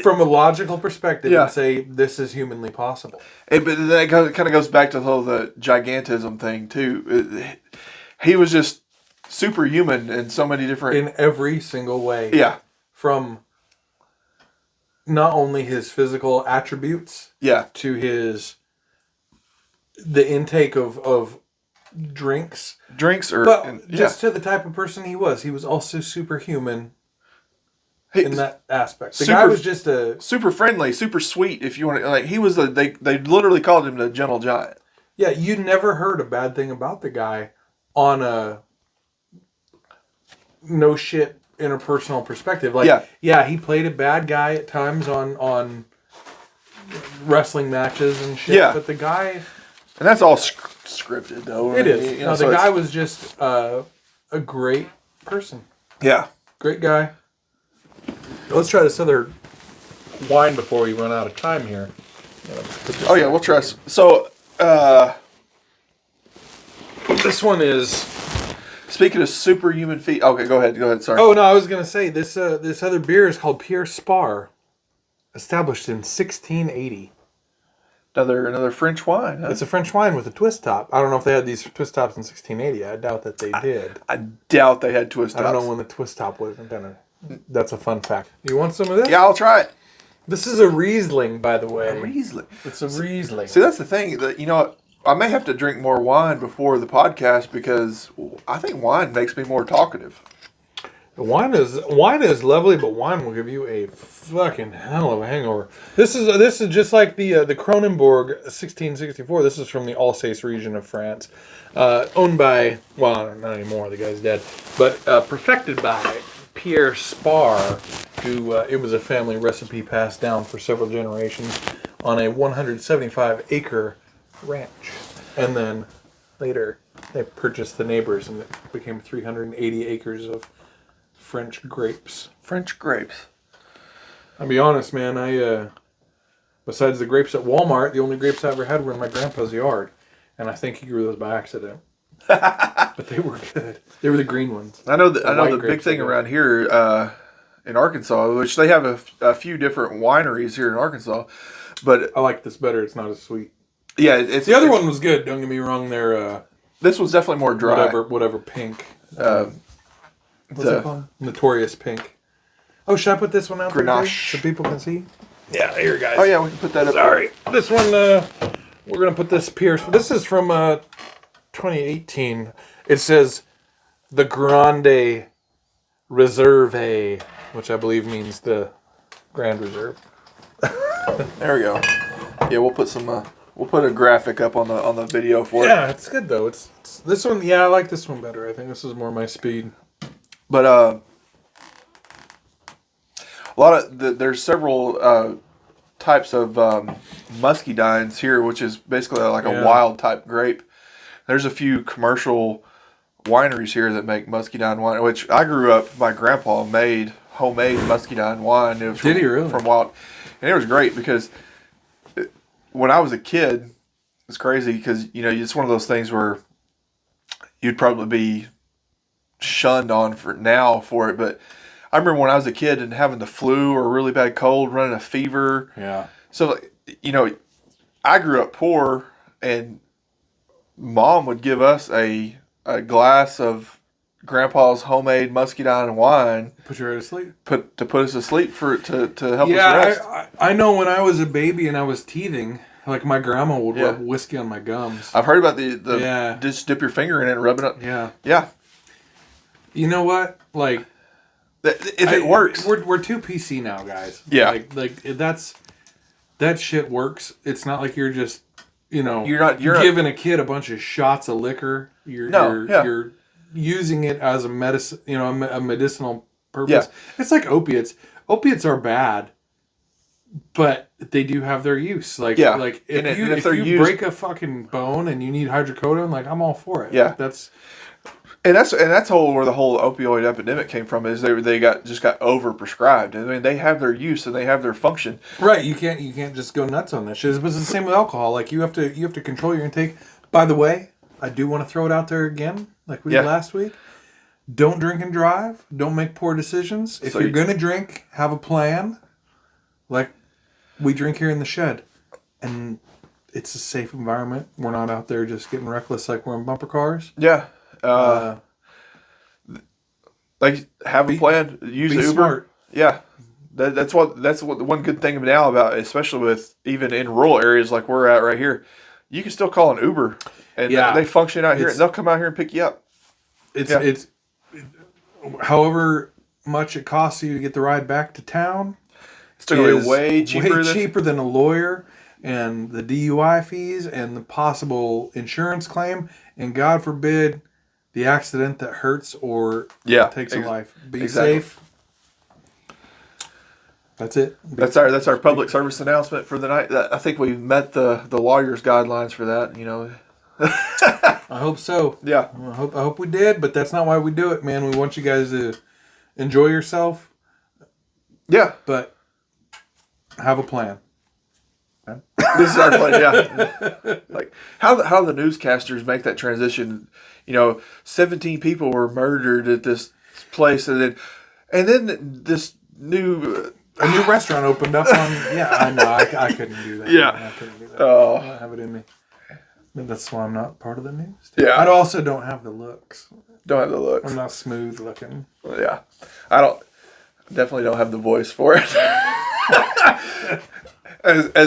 from a logical perspective and say this is humanly possible. But then it kind of goes back to the gigantism thing too. He was just superhuman in so many different... In every single way. Yeah. From not only his physical attributes to the intake of drinks, but just to the type of person he was. He was also superhuman in that aspect. The guy was just super friendly, super sweet. If you want to, he was they literally called him the gentle giant. Yeah, you never heard a bad thing about the guy on a no shit interpersonal perspective. He played a bad guy at times on wrestling matches and shit. Yeah. But the guy... And that's all scripted, though. It is. The guy was just a great person. Yeah. Great guy. Let's try this other wine before we run out of time here. Oh, yeah, we'll try. So, this one is... Speaking of superhuman feat... Okay, go ahead, sorry. Oh, no, I was going to say, this other beer is called Pierre Spar, established in 1680. Another French wine, huh? It's a French wine with a twist top. I don't know if they had these twist tops in 1680. I doubt that they did. I doubt they had twist tops. I don't know when the twist top was invented. That's a fun fact. You want some of this? Yeah, I'll try it. This is a Riesling, by the way. A Riesling? It's a Riesling. See, that's the thing. I may have to drink more wine before the podcast because I think wine makes me more talkative. Wine is lovely, but wine will give you a fucking hell of a hangover. This is just like the Kronenbourg 1664. This is from the Alsace region of France, owned by, well, not anymore. The guy's dead, but perfected by Pierre Spar, who it was a family recipe passed down for several generations on a 175-acre ranch, and then later they purchased the neighbors, and it became 380 acres of French grapes. French grapes. I'll be honest, man. I besides the grapes at Walmart, the only grapes I ever had were in my grandpa's yard, and I think he grew those by accident. But they were good. They were the green ones. I know the big thing around here in Arkansas, which they have a few different wineries here in Arkansas, but I like this better. It's not as sweet. Yeah, the other one was good. Don't get me wrong. This was definitely more dry. Whatever pink. What's it called? Notorious Pink. Oh, should I put this one out Grenache. there so people can see? Yeah, here, guys. Oh, yeah, we can put that up. Sorry. This one, we're going to put this Pierce. This is from 2018. It says the Grande Reserve, which I believe means the Grand Reserve. There we go. Yeah, we'll put some. We'll put a graphic up on the video for it. Yeah, it's good though. It's this one. Yeah, I like this one better. I think this is more my speed. But a lot of there's several types of muscadines here, which is basically like a wild type grape. There's a few commercial wineries here that make muscadine wine, which I grew up. My grandpa made homemade muscadine wine. It was Did he really? From wild, and it was great because when I was a kid, it's crazy because it's one of those things where you'd probably be shunned on for it, but I remember when I was a kid and having the flu or a really bad cold, running a fever. Yeah. So I grew up poor, and Mom would give us a glass of Grandpa's homemade muscadine wine. Put you right to sleep. To put us to sleep to help us rest. I know when I was a baby and I was teething, like my grandma would rub whiskey on my gums. I've heard about the just dip your finger in it and rub it up. Yeah. Yeah. You know what? Like, if it works, we're too PC now, guys. Yeah. Like that shit works. It's not like you're just you're giving a kid a bunch of shots of liquor. You're using it as a medicine, a medicinal purpose. Yeah. It's like opiates. Opiates are bad, but they do have their use. Like if you break a fucking bone and you need hydrocodone, like I'm all for it. Yeah. That's where the whole opioid epidemic came from. Is they got overprescribed. I mean, they have their use and they have their function. Right. You can't just go nuts on this shit. But it's the same with alcohol. Like you have to control your intake. By the way, I do want to throw it out there again, like we did last week. Don't drink and drive. Don't make poor decisions. If you're gonna drink, have a plan. Like we drink here in the shed, and it's a safe environment. We're not out there just getting reckless like we're in bumper cars. Yeah. Like have a plan. Use Uber. Smart. Yeah, that's what the one good thing now about, especially with even in rural areas like we're at right here, you can still call an Uber, and they function out here. And they'll come out here and pick you up. It's however much it costs you to get the ride back to town. It's still going to be way cheaper than a lawyer and the DUI fees and the possible insurance claim, and God forbid the accident that hurts or takes a life. Be safe. That's it. That's our public service announcement for the night. I think we met the lawyer's guidelines for that. I hope so. Yeah. I hope we did, but that's not why we do it, man. We want you guys to enjoy yourself. Yeah. But have a plan. This is our plan, yeah. Like how the newscasters make that transition. 17 people were murdered at this place, and then this new a new restaurant opened up on. Yeah, I know. I couldn't do that. Yeah, I couldn't do that. Oh, I don't have it in me. That's why I'm not part of the news. Yeah, I also don't have the looks. Don't have the looks. I'm not smooth looking. Yeah, definitely don't have the voice for it. as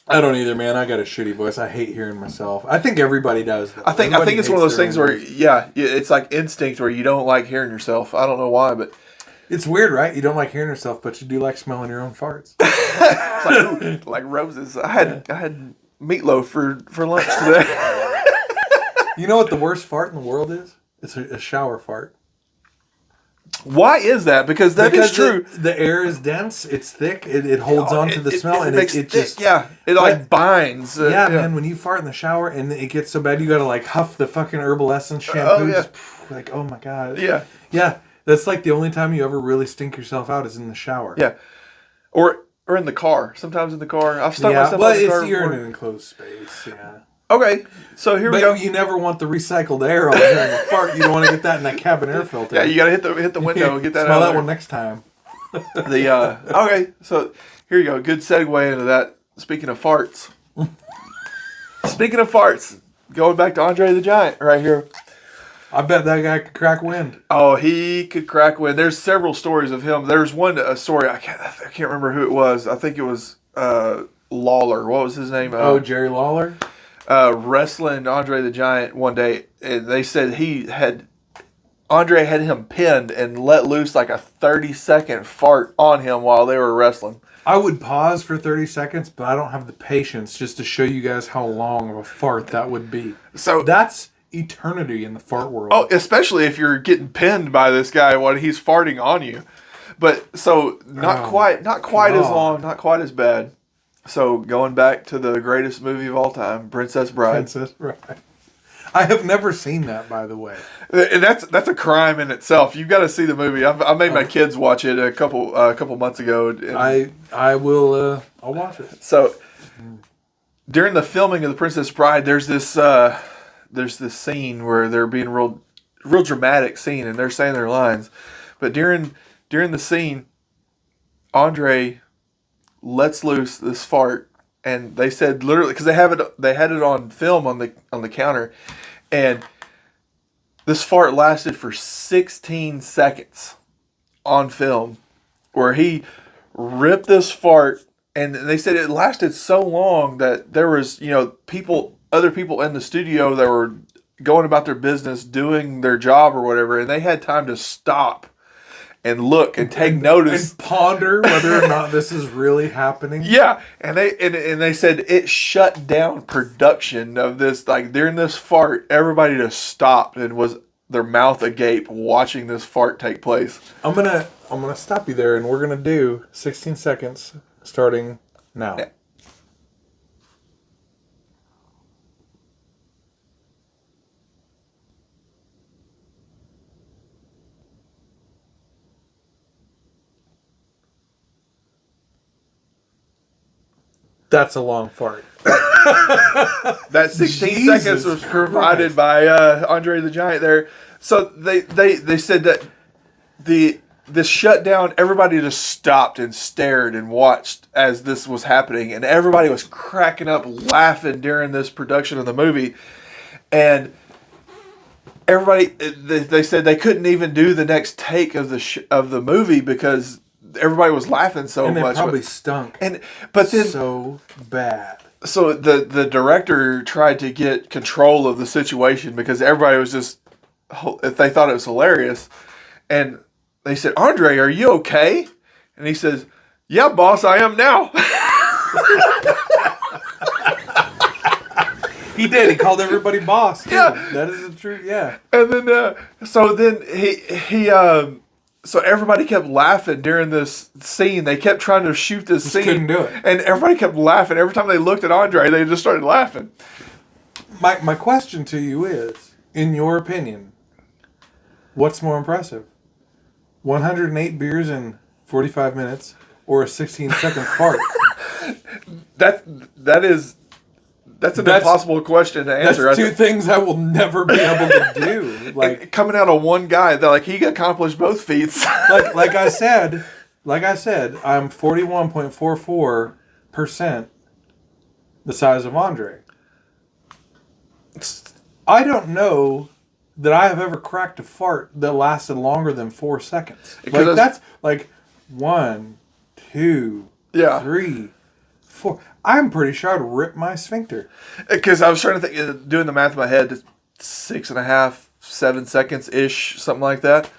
I don't either, man. I got a shitty voice. I hate hearing myself. I think everybody does. Though. I think it's one of those things where, it's like instinct where you don't like hearing yourself. I don't know why, but it's weird, right? You don't like hearing yourself, but you do like smelling your own farts. It's like, ooh, like roses. I had meatloaf for lunch today. You know what the worst fart in the world is? It's a shower fart. Why is that? Because is true. The air is dense. It's thick. It holds on to the smell, and it just it binds. Man. When you fart in the shower and it gets so bad, you gotta like huff the fucking herbal essence shampoo. Like, oh my god. Yeah. That's like the only time you ever really stink yourself out is in the shower. Yeah, or in the car. Sometimes in the car, I've stuck myself in the car. You're in an enclosed space. Yeah. Okay, so here we go. You never want the recycled air on during the fart. You don't want to get that in that cabin air filter. Yeah, you gotta hit the window and get that Smell out that there. one next time. Okay, so here you go. Good segue into that. Speaking of farts. Going back to Andre the Giant right here. I bet that guy could crack wind. Oh, he could crack wind. There's several stories of him. There's a story, I can't remember who it was. I think it was Lawler. What was his name? Jerry Lawler? Wrestling Andre the Giant one day, and they said Andre had him pinned and let loose like a 30-second fart on him while they were wrestling. I would pause for 30 seconds, but I don't have the patience just to show you guys how long of a fart that would be. So that's eternity in the fart world. Oh, especially if you're getting pinned by this guy when he's farting on you. But so not quite as long, not quite as bad. So going back to the greatest movie of all time, Princess Bride. I have never seen that, by the way. And that's a crime in itself. You've got to see the movie. I made my kids watch it a couple months ago. I will. I'll watch it. So during the filming of the Princess Bride, there's this scene where they're being real dramatic scene, and they're saying their lines. But during the scene, Andre lets loose this fart, and they said literally, because they had it on film on the counter, and this fart lasted for 16 seconds on film, where he ripped this fart, and they said it lasted so long that there was other people in the studio that were going about their business, doing their job or whatever, and they had time to stop and look and take notice and ponder whether or not this is really happening. Yeah, and they said it shut down production of this. Like during this fart, everybody just stopped and was their mouth agape watching this fart take place. I'm gonna stop you there, and we're gonna do 16 seconds starting now. Yeah. That's a long fart. That 16 seconds was provided by Andre the Giant there. So they said that this shutdown, everybody just stopped and stared and watched as this was happening, and everybody was cracking up laughing during this production of the movie. And everybody, they said they couldn't even do the next take of the movie because everybody was laughing so much. And it probably stunk. But then so bad. So the director tried to get control of the situation because everybody was just, they thought it was hilarious. And they said, "Andre, are you okay?" And he says, "Yeah, boss, I am now." He did. He called everybody boss. Too. Yeah. That is the truth. Yeah. And then, so everybody kept laughing during this scene. They kept trying to shoot this scene. Couldn't do it. And everybody kept laughing. Every time they looked at Andre, they just started laughing. My question to you is, in your opinion, what's more impressive? 108 beers in 45 minutes or a 16-second fart? That's an impossible question to answer. That's two things I will never be able to do. Like coming out of one guy, that he accomplished both feats. like I said, I'm 41.44% the size of Andre. I don't know that I have ever cracked a fart that lasted longer than 4 seconds. Like that's like 1, 2, 3, 4. I'm pretty sure I'd rip my sphincter. Because I was trying to think, doing the math in my head, 6.5, 7 seconds ish, something like that.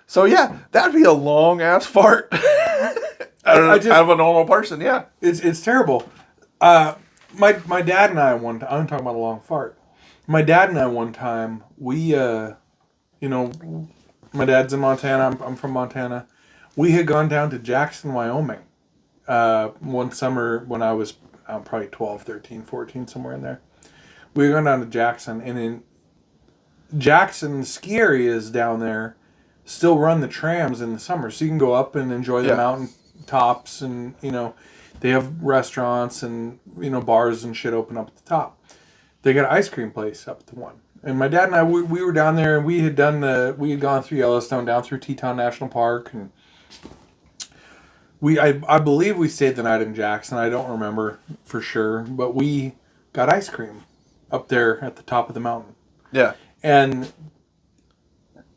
So yeah, that'd be a long ass fart. Out of a normal person, yeah. It's terrible. My dad and I one time, I'm talking about a long fart. My dad and I one time, we, my dad's in Montana, I'm from Montana. We had gone down to Jackson, Wyoming, one summer when I was probably 12, 13, 14, somewhere in there. We were going down to Jackson, and in Jackson, ski areas down there still run the trams in the summer, so you can go up and enjoy the mountain tops, and they have restaurants and bars and shit open up at the top. They got an ice cream place up at the one, and my dad and I we were down there, and we had gone through Yellowstone, down through Teton National Park, and I believe we stayed the night in Jackson. I don't remember for sure, but we got ice cream up there at the top of the mountain. Yeah, and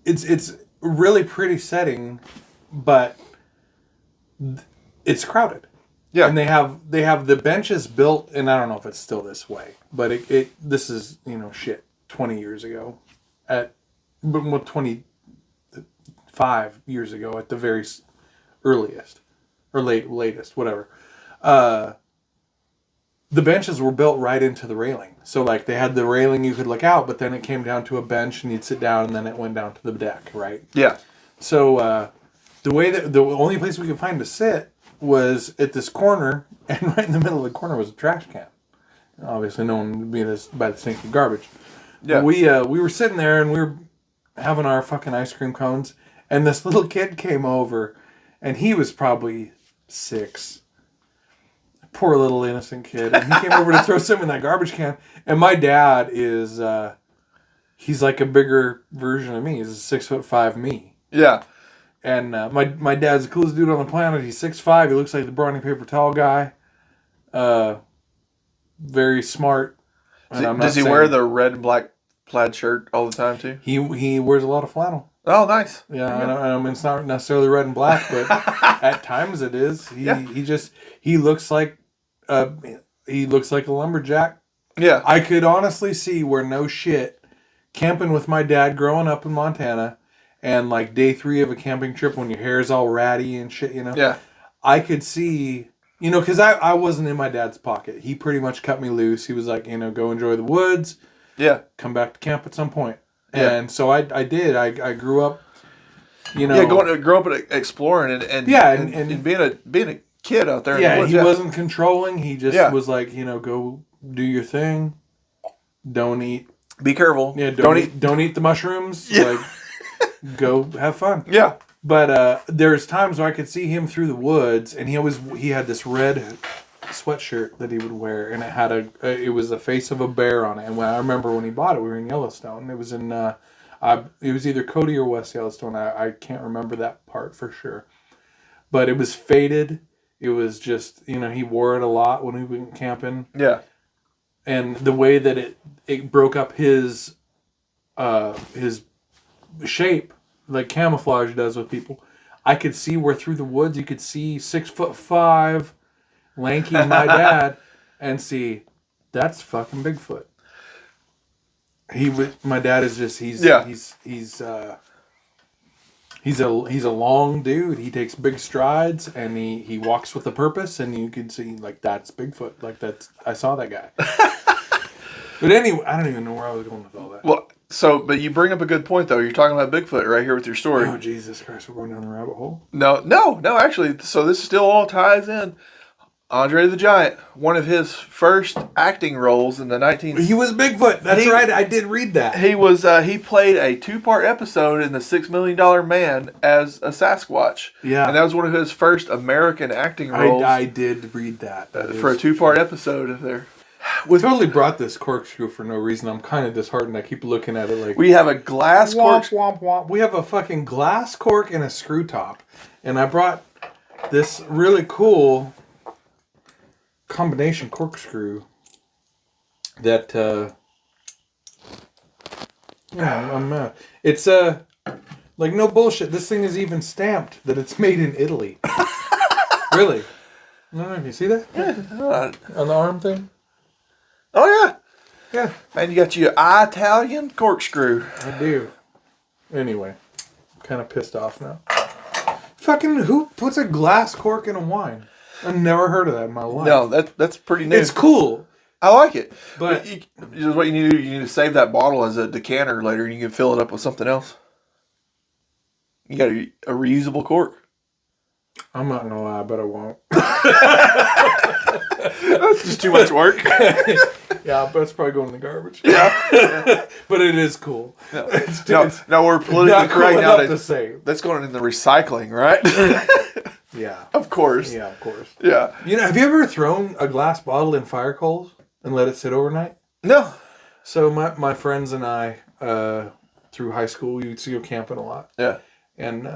it's really pretty setting, but it's crowded. Yeah, and they have the benches built, and I don't know if it's still this way, but this is 20 years ago, 25 years ago at the very earliest or latest, whatever. The benches were built right into the railing, so like they had the railing you could look out, but then it came down to a bench and you'd sit down, and then it went down to the deck, right? Yeah. So the only place we could find to sit was at this corner, and right in the middle of the corner was a trash can. Obviously, no one would be by the stinky garbage. Yeah. But we were sitting there, and we were having our fucking ice cream cones, and this little kid came over, and he was probably 6. Poor little innocent kid. And he came over to throw something in that garbage can. And my dad is, he's like a bigger version of me. He's a 6'5" me. Yeah. And my dad's the coolest dude on the planet. He's 6'5". He looks like the brawny paper towel guy. Very smart. Does he wear the red and black plaid shirt all the time too? He wears a lot of flannel. Oh, nice. Yeah, I mean, it's not necessarily red and black, but at times it is. He looks like a lumberjack. Yeah. I could honestly see where, no shit, camping with my dad growing up in Montana, and like day 3 of a camping trip when your hair is all ratty and shit, Yeah. I could see, because I wasn't in my dad's pocket. He pretty much cut me loose. He was like, go enjoy the woods. Yeah. Come back to camp at some point. Yeah. And so I did. I grew up, grow up and exploring and being a kid out there. Yeah, he wasn't controlling. He just was like, go do your thing. Don't eat. Be careful. Yeah, don't eat the mushrooms. Yeah. Like, go have fun. Yeah. But there's times where I could see him through the woods, and he had this red sweatshirt that he would wear, and it had it was the face of a bear on it. And I remember when he bought it, we were in Yellowstone. It was in it was either Cody or West Yellowstone. I can't remember that part for sure, but it was faded. It was just, he wore it a lot when we went camping. Yeah. And the way that it broke up his shape, like camouflage does with people, I could see where through the woods you could see 6'5", lanky my dad, and see that's fucking Bigfoot. My dad is just he's a long dude. He takes big strides, and he walks with a purpose, and you can see like that's Bigfoot. Like I saw that guy. But anyway, I don't even know where I was going with all that. Well, but you bring up a good point though. You're talking about Bigfoot right here with your story. Oh Jesus Christ, we're going down the rabbit hole. No, actually, so this still all ties in. Andre the Giant, one of his first acting roles in the 19... He was Bigfoot. That's right. I did read that. He was. He played a 2-part episode in the $6 Million Man as a Sasquatch. Yeah. And that was one of his first American acting roles. I did read that. For a 2-part episode of there. We totally brought this corkscrew for no reason. I'm kind of disheartened. I keep looking at it like... We have a glass cork. Womp, womp. We have a fucking glass cork and a screw top. And I brought this really cool... combination corkscrew that it's like no bullshit, this thing is even stamped that it's made in Italy. Really. I don't know if you see that? Yeah. On the arm thing? Oh, yeah. Yeah. Man, you got your Italian corkscrew. I do. Anyway, I'm kind of pissed off now. Fucking who puts a glass cork in a wine? I've never heard of that in my life. No, that's pretty new. It's cool. I like it. But what you need to do, you need to save that bottle as a decanter later, and you can fill it up with something else. You got a reusable cork. I'm not gonna lie, but I won't. That's just too much work. Yeah, but it's probably going in the garbage. Yeah. But it is cool. No, we're politically correct now. That's going in the recycling, right? Yeah. Of course. Yeah, of course. Yeah. You know, have you ever thrown a glass bottle in fire coals and let it sit overnight? No. So my friends and I, through high school, we used to go camping a lot. Yeah. And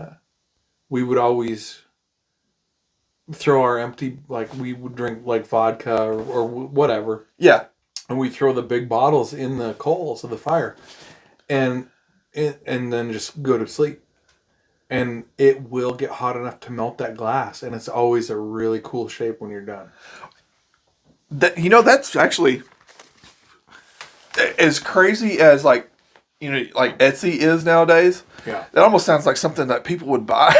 we would always throw our empty, like we would drink like vodka or whatever. Yeah. And we throw the big bottles in the coals of the fire, and then just go to sleep. And it will get hot enough to melt that glass, and it's always a really cool shape when you're done. That's actually as crazy as like Etsy is nowadays. Yeah, that almost sounds like something that people would buy.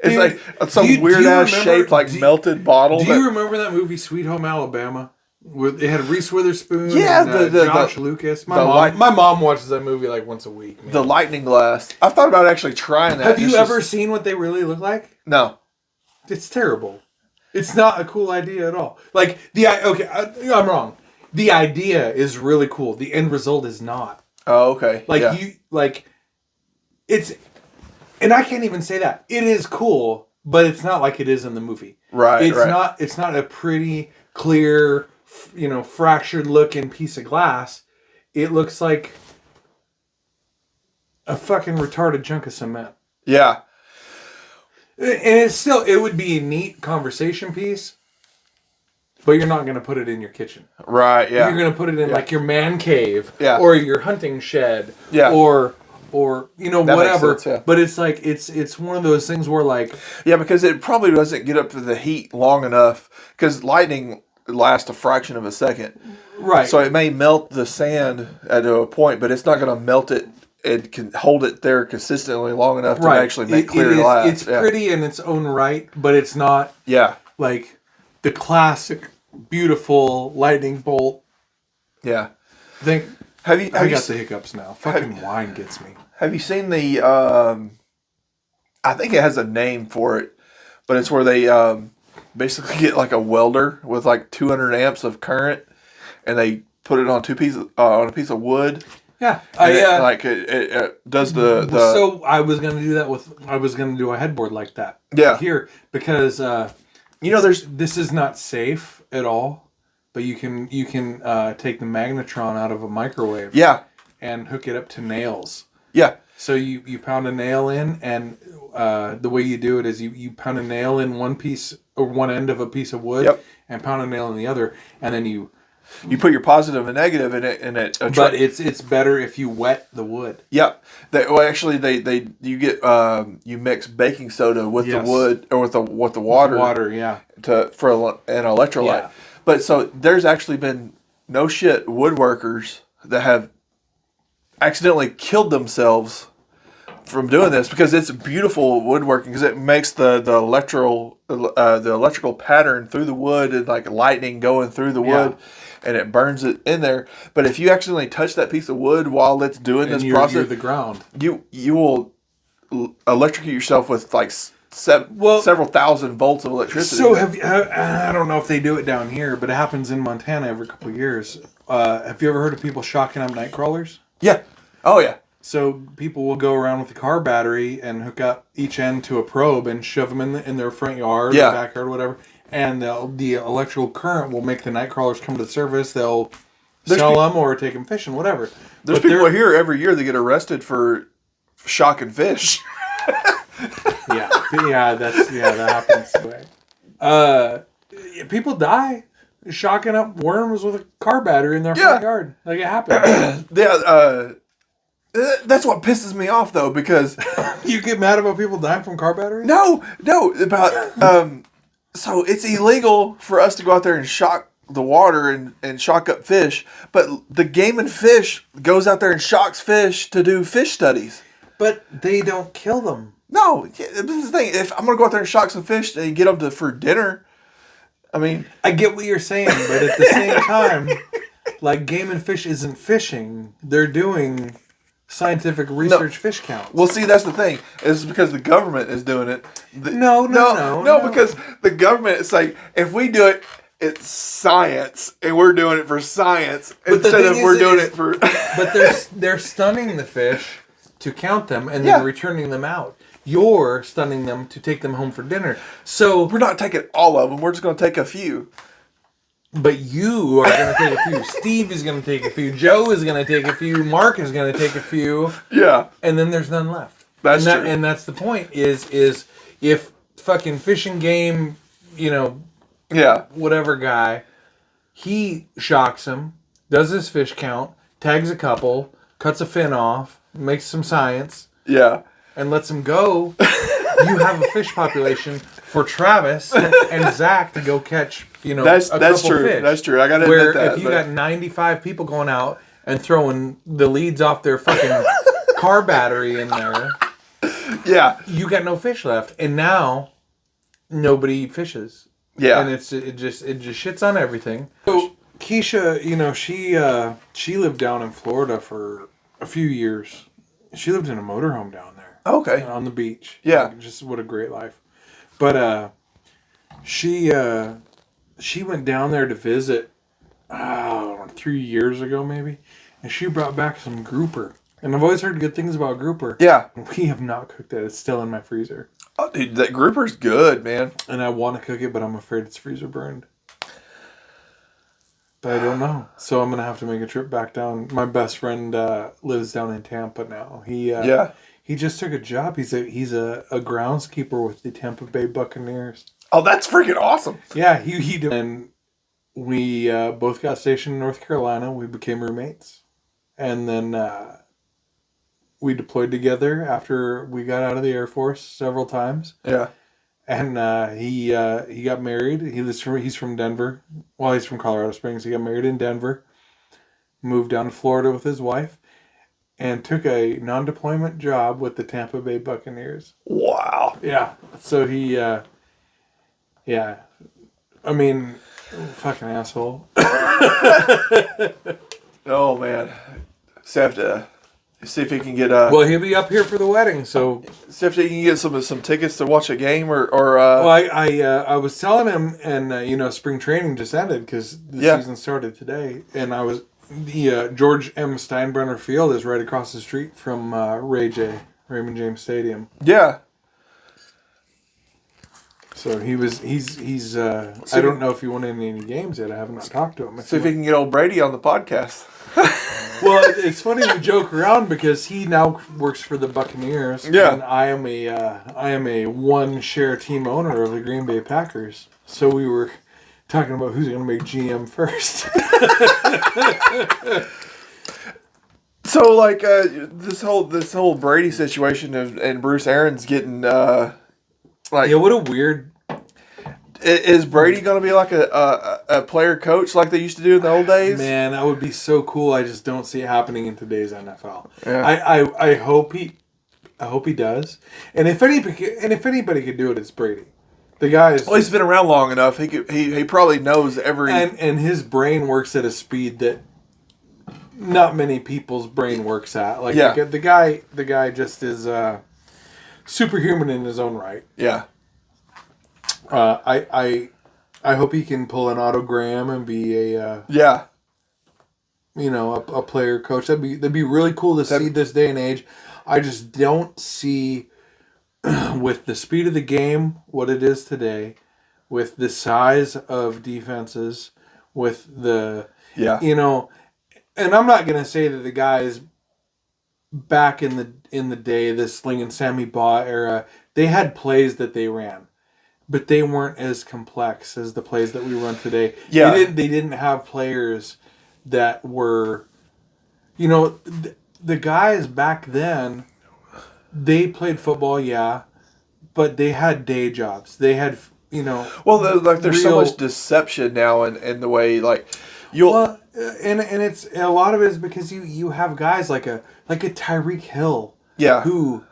It's Dude, like some weird ass shaped melted bottle. Do you remember that movie Sweet Home Alabama? Where it had Reese Witherspoon and Josh Lucas. My mom watches that movie like once a week. Man. The lightning glass. I've thought about actually trying that. Have you ever seen what they really look like? No. It's terrible. It's not a cool idea at all. Like, I'm wrong. The idea is really cool. The end result is not. Oh, okay. It's... And I can't even say that. It is cool, but it's not like it is in the movie. Right, It's not a pretty, clear... fractured looking piece of glass. It looks like a fucking retarded chunk of cement. Yeah. And it would be a neat conversation piece, but you're not going to put it in your kitchen. Right, yeah. You're going to put it in like your man cave or your hunting shed or whatever. Sense, yeah. But it's like, it's one of those things where like... Yeah, because it probably doesn't get up to the heat long enough because lightning lasts a fraction of a second. Right. So it may melt the sand at a point, but it's not going to melt it. It can hold it there consistently long enough to actually make clear glass. It's pretty in its own right, but it's not like the classic, beautiful lightning bolt. Yeah. I got the hiccups now. Fucking wine gets me. Have you seen the... I think it has a name for it, but it's where they... basically get like a welder with like 200 amps of current, and they put it on on a piece of wood. Yeah, it does the. So I was gonna do that I was gonna do a headboard like that. Yeah. Here because this is not safe at all, but you can take the magnetron out of a microwave. Yeah. And hook it up to nails. Yeah. So you pound a nail in, and the way you do it is you pound a nail in one piece or one end of a piece of wood, and pound a nail in the other, and then you put your positive and negative in it. But it's better if you wet the wood. Yep. You mix baking soda with the wood or with the water. Water, for an electrolyte. Yeah. But so there's actually been woodworkers that have accidentally killed themselves from doing this because it's beautiful woodworking because it makes the electrical pattern through the wood and like lightning going through the wood and it burns it in there. But if you accidentally touch that piece of wood while it's doing this process, you're the ground. You will electrocute yourself with like several thousand volts of electricity. So I don't know if they do it down here, but it happens in Montana every couple of years. Have you ever heard of people shocking up night crawlers? Yeah. Oh yeah. So people will go around with a car battery and hook up each end to a probe and shove them in their front yard, or backyard, whatever. And the electrical current will make the night crawlers come to the surface. They'll sell them or take them fishing, whatever. There's people here every year that get arrested for shocking fish. that happens. People die shocking up worms with a car battery in their front yard. Like it happens. That's what pisses me off though, because you get mad about people dying from car batteries. No, about So it's illegal for us to go out there and shock the water and shock up fish, but the Game and Fish goes out there and shocks fish to do fish studies. But they don't kill them. No, this is the thing. If I'm going to go out there and shock some fish and get them for dinner, I mean... I get what you're saying, but at the same time, like, Game and Fish isn't fishing. They're doing scientific research fish counts. Well, see, that's the thing. It's because the government is doing it. No, because the government is like, if we do it, it's science, and we're doing it for science instead of we're doing it for... But they're stunning the fish to count them and then returning them out. You're stunning them to take them home for dinner. So we're not taking all of them. We're just going to take a few. But you are going to take a few. Steve is going to take a few. Joe is going to take a few. Mark is going to take a few. Yeah. And then there's none left. That's true. And that's the point is if fucking Fish and Game, whatever guy, he shocks him, does his fish count, tags a couple, cuts a fin off, makes some science. Yeah. And lets him go, you have a fish population for Travis and Zach to go catch, that's true. Fish. That's true. I got to admit that. Where if you got 95 people going out and throwing the leads off their fucking car battery in there, you got no fish left. And now nobody fishes. Yeah. And it just shits on everything. So Keisha, she lived down in Florida for a few years. She lived in a motorhome down there. Okay. On the beach. Yeah. Like, just what a great life. But she went down there to visit 3 years ago maybe. And she brought back some grouper. And I've always heard good things about grouper. Yeah. We have not cooked it. It's still in my freezer. Oh, dude, that grouper's good, man. And I want to cook it, but I'm afraid it's freezer burned. But I don't know. So I'm going to have to make a trip back down. My best friend lives down in Tampa now. He just took a job. He's a groundskeeper with the Tampa Bay Buccaneers. Oh, that's freaking awesome. Yeah, he did. And we both got stationed in North Carolina. We became roommates. And then we deployed together after we got out of the Air Force several times. Yeah. And he got married. He's from Denver. Well, he's from Colorado Springs. He got married in Denver. Moved down to Florida with his wife. And took a non-deployment job with the Tampa Bay Buccaneers. Wow. Yeah. So he, I mean, fucking asshole. Oh, man. So I have to see if he can get Well, he'll be up here for the wedding, so... See if he can get some tickets to watch a game or Well, I was telling him, and, spring training just ended because the season started today, and I was... The George M. Steinbrenner Field is right across the street from Raymond James Stadium. Yeah. So he's I don't know if he won any games yet. I haven't talked to him. See if he can get old Brady on the podcast. Well, it's funny we joke around because he now works for the Buccaneers. Yeah. And I am a one share team owner of the Green Bay Packers. So we were talking about who's going to make GM first. So, like, this whole Brady situation and Bruce Arians getting what a weird. Is Brady going to be like a player coach like they used to do in the old days? Man, that would be so cool. I just don't see it happening in today's NFL. Yeah. I hope he does. And if anybody could do it, it's Brady. The guy is... Well, he's been around long enough. He probably knows every... And his brain works at a speed that not many people's brain works at. Like, the guy just is superhuman in his own right. Yeah. I hope he can pull an Otto Graham and be a... a player coach. That'd be really cool to see this day and age. I just don't see... with the speed of the game, what it is today, with the size of defenses, with the, and I'm not going to say that the guys back in the day, the Sling and Sammy Baugh era, they had plays that they ran, but they weren't as complex as the plays that we run today. Yeah. They didn't have players that were, the guys back then, they played football, but they had day jobs. They had Well, there's so real, much deception now in the way and it's a lot of it is because you have guys like a Tyreek Hill, who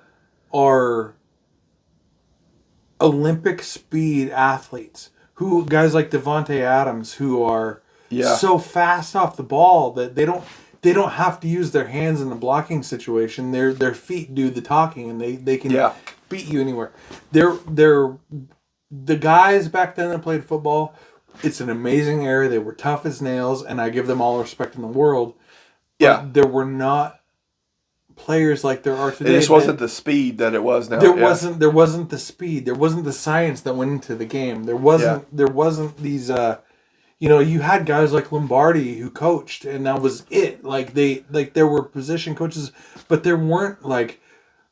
are Olympic speed athletes, who guys like Devontae Adams who are so fast off the ball that they don't have to use their hands in the blocking situation. Their feet do the talking, and they can beat you anywhere. They're the guys back then that played football. It's an amazing era. They were tough as nails, and I give them all the respect in the world. But there were not players like there are today. It just wasn't the speed that it was now. There wasn't the speed. There wasn't the science that went into the game. There wasn't these. You had guys like Lombardi who coached, and that was it. There were position coaches, but there weren't like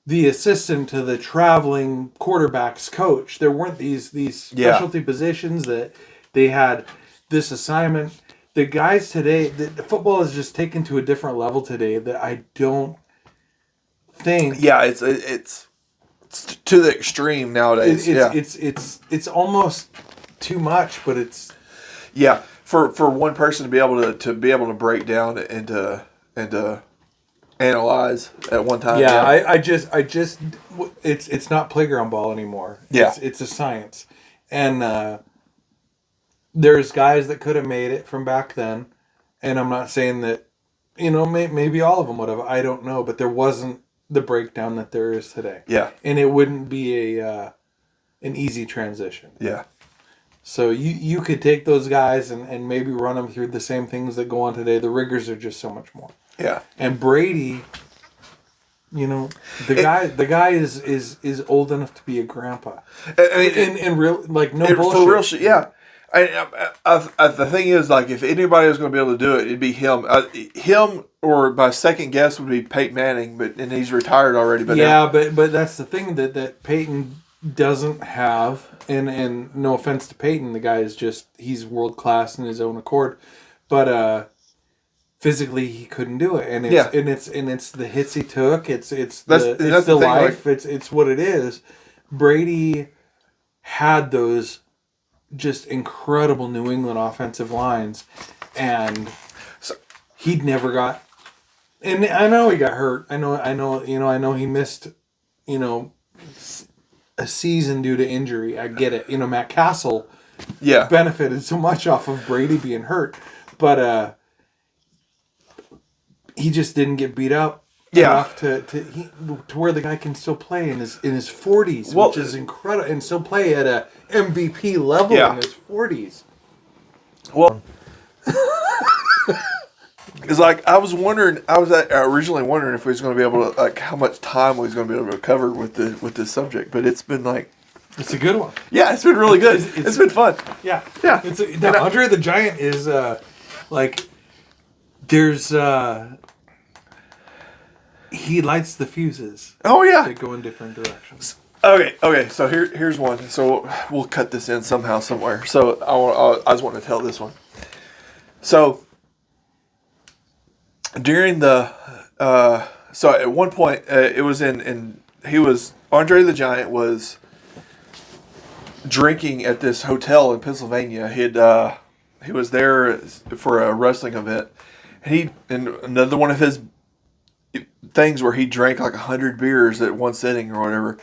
the assistant to the traveling quarterback's coach. There weren't these specialty positions that they had this assignment. The guys today, the football is just taken to a different level today that I don't think. Yeah, it's to the extreme nowadays. It's almost too much, but it's for one person to be able to break down and to analyze at one time. I just it's not playground ball anymore. It's a science, and there's guys that could have made it from back then, and I'm not saying that maybe all of them would have. I don't know, but there wasn't the breakdown that there is today. Yeah, and it wouldn't be an easy transition. Yeah. So you could take those guys and maybe run them through the same things that go on today. The rigors are just so much more. Yeah. And Brady, the guy is old enough to be a grandpa. I mean, in real, like, no bullshit. For real shit, yeah. The thing is, like, if anybody was going to be able to do it, it'd be him. Him, or my second guess would be Peyton Manning, and he's retired already. But but that's the thing that Peyton doesn't have, and no offense to Peyton, the guy is he's world class in his own accord, but physically he couldn't do it, and it's the hits he took, it's the life, like, it's what it is. Brady had those just incredible New England offensive lines, and he'd never got. And I know he got hurt. I know he missed, a season due to injury. I get it. Matt Castle benefited so much off of Brady being hurt, but he just didn't get beat up enough to where the guy can still play in his 40s, which is incredible, and still play at a MVP level in his 40s. Well, it's like I was originally wondering if we was going to be able to, like, how much time we was going to be able to cover with this subject, but it's been like, it's a good one. Yeah, it's been really good. It's been fun. Yeah. Andre the Giant is there's he lights the fuses. Oh yeah, that go in different directions. Okay. So here's one. So we'll cut this in somehow, somewhere. So I just want to tell this one. So during the so at one point it was Andre the Giant was drinking at this hotel in Pennsylvania. He was there for a wrestling event, and another one of his things where he drank like 100 beers at one sitting or whatever,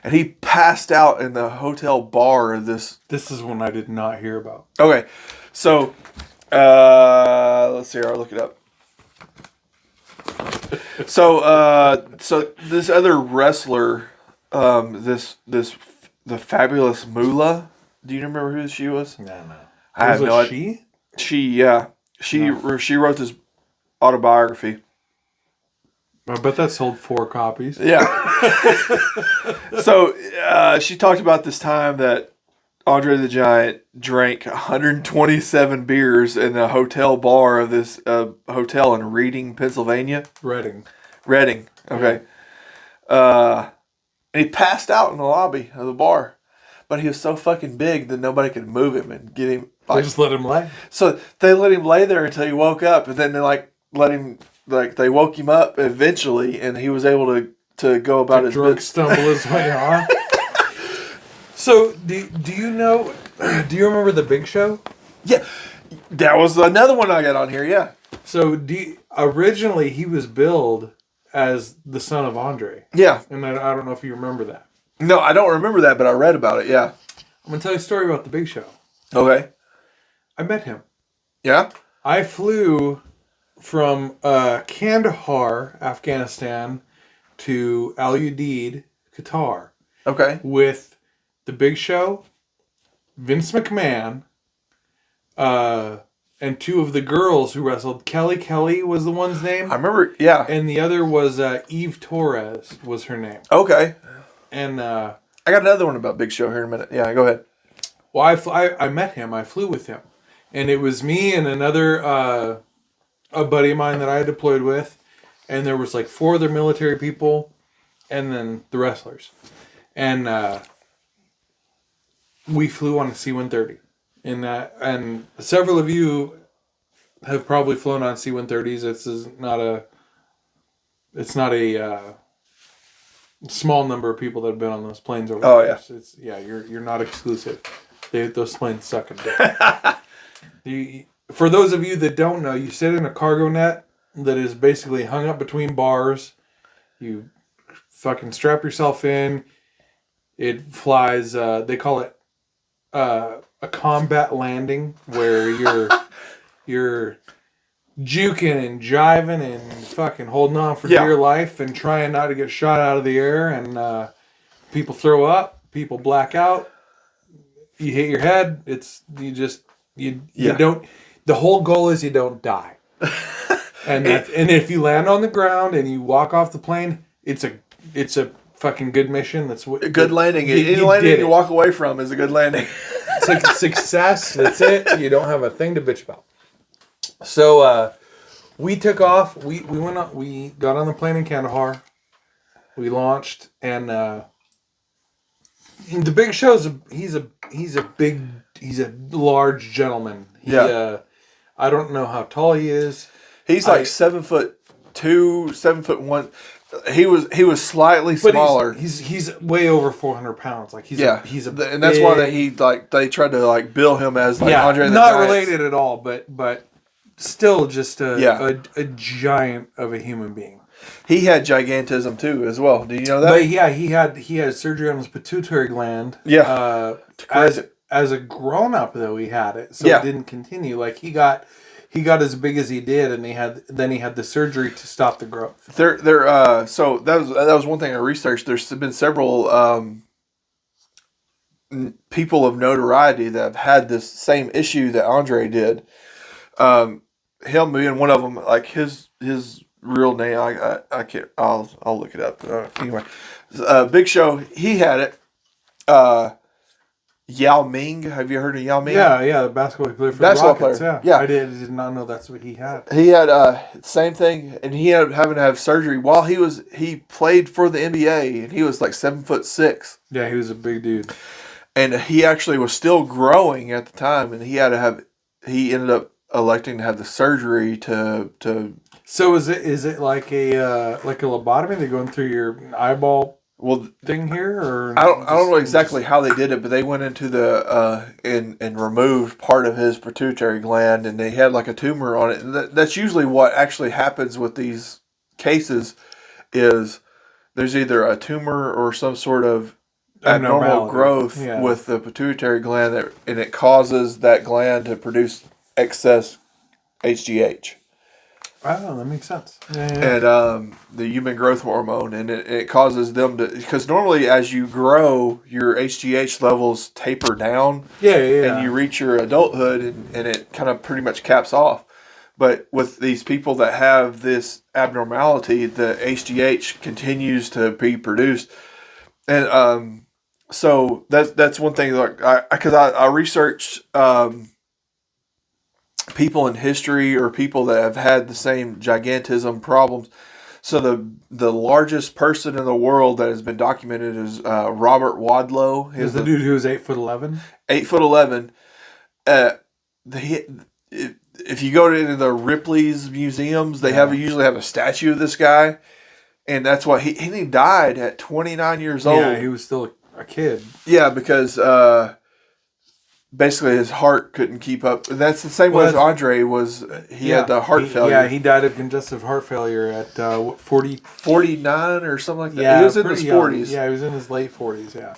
and he passed out in the hotel bar of this. This is one I did not hear about. Okay, so let's see here. I'll look it up. So this other wrestler, the Fabulous Moolah. Do you remember who she was? No. I have no idea. She wrote this autobiography. I bet that sold 4 copies. Yeah. So she talked about this time that Andre the Giant drank 127 beers in a hotel bar of this hotel in Reading, Pennsylvania. Reading. Okay. And he passed out in the lobby of the bar, but he was so fucking big that nobody could move him and get him. They just let him lay. So they let him lay there until he woke up, and then they woke him up eventually, and he was able to go about his business. Stumble his way on. So do you know? Do you remember the Big Show? Yeah, that was another one I got on here. Yeah. So originally he was billed as the son of Andre. Yeah. And I don't know if you remember that. No, I don't remember that, but I read about it. Yeah. I'm gonna tell you a story about the Big Show. Okay. I met him. Yeah. I flew from Kandahar, Afghanistan, to Al Udeid, Qatar. Okay. With the Big Show, Vince McMahon, and two of the girls who wrestled. Kelly was the one's name. I remember, yeah. And the other was Eve Torres was her name. Okay. And I got another one about Big Show here in a minute. Yeah, go ahead. Well, I met him. I flew with him. And it was me and another a buddy of mine that I deployed with. And there was like 4 other military people and then the wrestlers. And we flew on a C-130. And several of you have probably flown on C-130s. It's not a small number of people that have been on those planes over the years. Yeah. You're not exclusive. Those planes suck a dick. For those of you that don't know, you sit in a cargo net that is basically hung up between bars. You fucking strap yourself in. It flies. They call it a combat landing, where you're juking and jiving and fucking holding on for dear life and trying not to get shot out of the air. And people throw up, people black out. You hit your head. You don't. The whole goal is you don't die. And if you land on the ground and you walk off the plane, it's a fucking good mission. That's what a good landing. Any landing you walk away from is a good landing. It's like a success. That's it. You don't have a thing to bitch about. So we took off. We went up. We got on the plane in Kandahar. We launched, and the Big Show's he's a large gentleman. I don't know how tall he is. He's like 7'2", 7'1". He was slightly smaller. He's way over 400 pounds. Like he's a and that's why they tried to bill him as Andre the not Giant. Related at all, but still just a giant of a human being. He had gigantism too, as well. Do you know that? But yeah, he had surgery on his pituitary gland. Yeah. As a grown up though, he had it, so it didn't continue. Like he got as big as he did, and he had the surgery to stop the growth. So that was one thing I researched. There's been several people of notoriety that have had this same issue that Andre did. Him being one of them. Like his real name, I can't. I'll look it up. Anyway, Big Show, he had it. Yao Ming, have you heard of Yao Ming? Yeah, the basketball player for the Rockets. Yeah. I did not know that's what he had. He had same thing, and he had having to have surgery while he played for the NBA, and he was like 7'6". Yeah, he was a big dude, and he actually was still growing at the time, and he ended up electing to have the surgery to. So is it like a lobotomy? They're going through your eyeball. Thing here, or I don't know exactly how they did it, but they went into the and removed part of his pituitary gland, and they had like a tumor on it. And that's usually what actually happens with these cases, is there's either a tumor or some sort of abnormal growth with the pituitary gland, and it causes that gland to produce excess HGH. Oh, that makes sense. And the human growth hormone, and it causes them to, because normally as you grow, your HGH levels taper down. And you reach your adulthood, and it kind of pretty much caps off. But with these people that have this abnormality, the HGH continues to be produced, and so that's one thing. Like I researched. People in history or people that have had the same gigantism problems. So the largest person in the world that has been documented is Robert Wadlow. Is the dude who was 8'11"? 8'11". If you go to the Ripley's museums, they usually have a statue of this guy, and that's why he died at 29 years old. Yeah, he was still a kid. Yeah, because basically his heart couldn't keep up. And that's the same way as Andre was. He had the heart failure. Yeah, he died of congestive heart failure at 49 or something like that. Yeah, he was in his 40s. Yeah, he was in his late 40s. Yeah,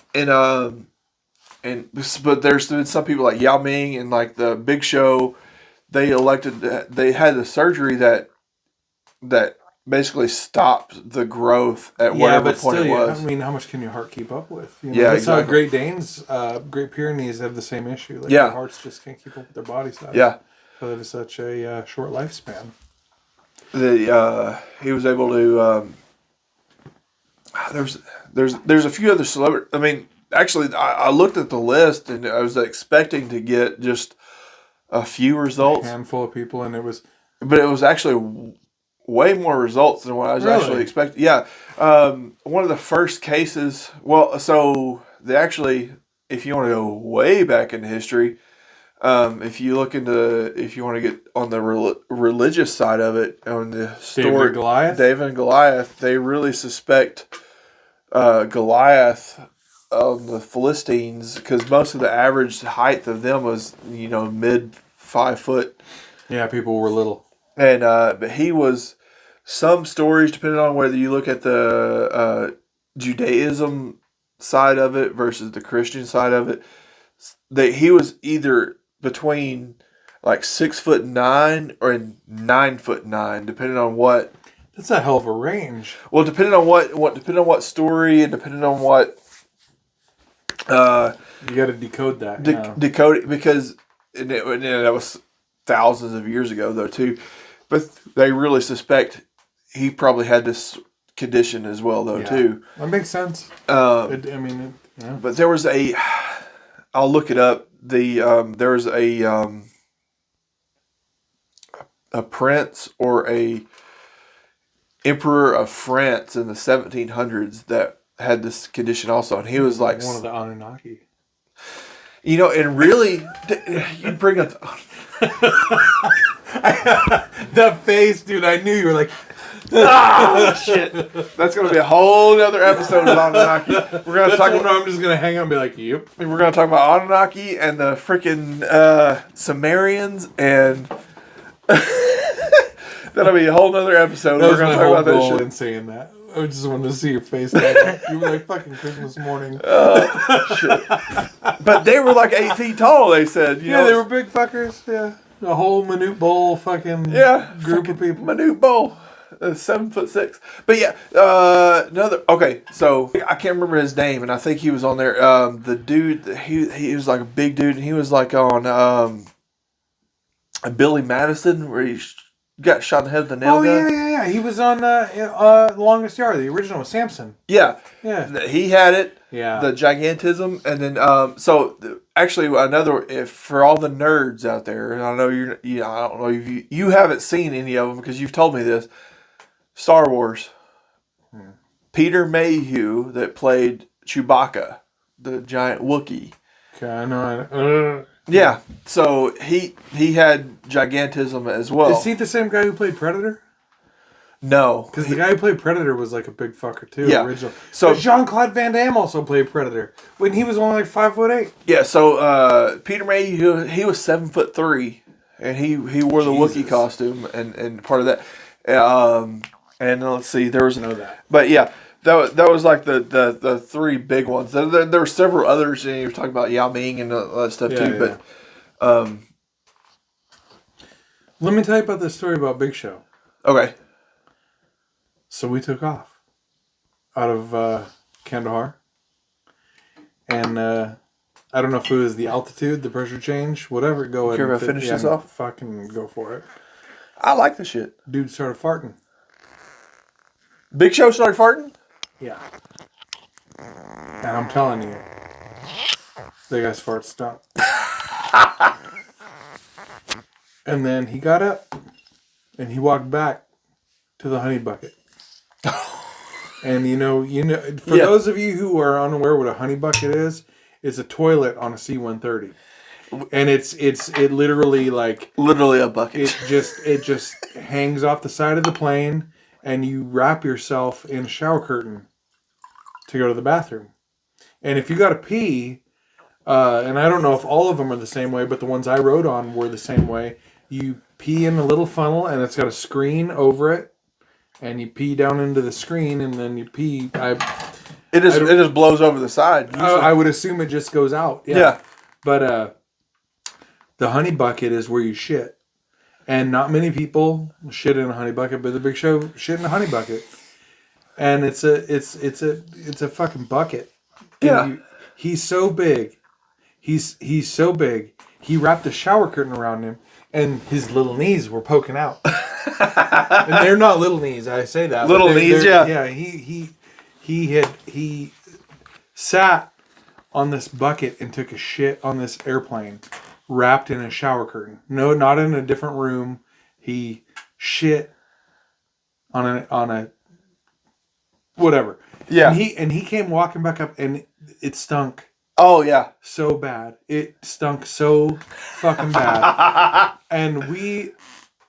but there's been some people like Yao Ming and like the Big Show. They had the surgery that basically stopped the growth at whatever point it was. I mean, how much can your heart keep up with? You know, Yeah, that's exactly. how Great Danes, Great Pyrenees have the same issue. Like Yeah. their hearts just can't keep up with their body size. Yeah. So they have such a short lifespan. He was able to. There's a few other celebrities. I mean, actually, I looked at the list and I was expecting to get just a few results, A handful of people, and it was actually way more results than what I was actually expecting. Yeah, one of the first cases. Well, so they actually, if you want to go way back in history, if you want to get on the religious side of it, on the story, David and Goliath, they really suspect Goliath of the Philistines because most of the average height of them was mid 5 foot. Yeah, people were little. And but he was, some stories, depending on whether you look at the Judaism side of it versus the Christian side of it, that he was either between like 6'9" or 9'9", depending on what. That's a hell of a range. Well, depending on what story and depending on what. You got to decode that. Decode it because that was thousands of years ago though too, but they really suspect he probably had this condition as well though too. That makes sense. But there was I'll look it up. There was a prince or a emperor of France in the 1700s that had this condition also, and he was like one of the Anunnaki. And really, you bring up the face, dude. I knew you were like, shit. That's going to be a whole other episode of Anunnaki. We're going to talk about. I'm just going to hang out and be like, yep. We're going to talk about Anunnaki and the freaking Sumerians, and that'll be a whole other episode. We're going to talk about that shit. In saying that, I just wanted to see your face. You were like fucking Christmas morning. Shit. But they were like 8 feet tall. They said, they were big fuckers. Yeah, a whole minute bowl fucking group of people. Minute bowl, 7'6". But yeah, another. Okay, so I can't remember his name, and I think he was on there. The dude, he was like a big dude, and he was like on Billy Madison, where he got shot in the head with a nail gun. Yeah. He was on Longest Yard. The original was Samson. Yeah. He had it. Yeah. The gigantism, and then actually another, for all the nerds out there, and I know I don't know if you haven't seen any of them because you've told me this. Star Wars. Peter Mayhew that played Chewbacca, the giant Wookiee. Okay, I know. Yeah, so he had gigantism as well. Is he the same guy who played Predator? No. Because the guy who played Predator was like a big fucker too, original. So Jean-Claude Van Damme also played Predator when he was only like 5'8". Yeah, so Peter Mayhew, he was 7'3", and he wore the Wookiee costume and part of that. And let's see, there was but yeah, that was like the three big ones. There were several others, and you were talking about Yao Ming and all that stuff too. Yeah. But let me tell you about this story about Big Show. Okay. So we took off out of Kandahar, and I don't know if it was the altitude, the pressure change, whatever. Go ahead. Care if I finish this off? Fucking go for it. I like the shit. Dude started farting. Big Show started farting? Yeah. And I'm telling you, the guy's fart stopped. And then he got up and he walked back to the honey bucket. And you know, for those of you who are unaware what a honey bucket is, it's a toilet on a C-130. And it literally literally a bucket. It just hangs off the side of the plane, and you wrap yourself in a shower curtain to go to the bathroom. And if you got to pee, and I don't know if all of them are the same way, but the ones I rode on were the same way. You pee in a little funnel, and it's got a screen over it, and you pee down into the screen, and then you pee. It just blows over the side. I would assume it just goes out. Yeah. But the honey bucket is where you shit. And not many people shit in a honey bucket, but the Big Show shit in a honey bucket. And it's a fucking bucket. And he's so big. He's so big. He wrapped a shower curtain around him, and his little knees were poking out. And they're not little knees. I say that. Little knees, yeah. Yeah. He sat on this bucket and took a shit on this airplane, wrapped in a shower curtain. No, not in a different room. He shit on a whatever. Yeah. And he came walking back up, and it stunk. Oh yeah. So bad. It stunk so fucking bad. And we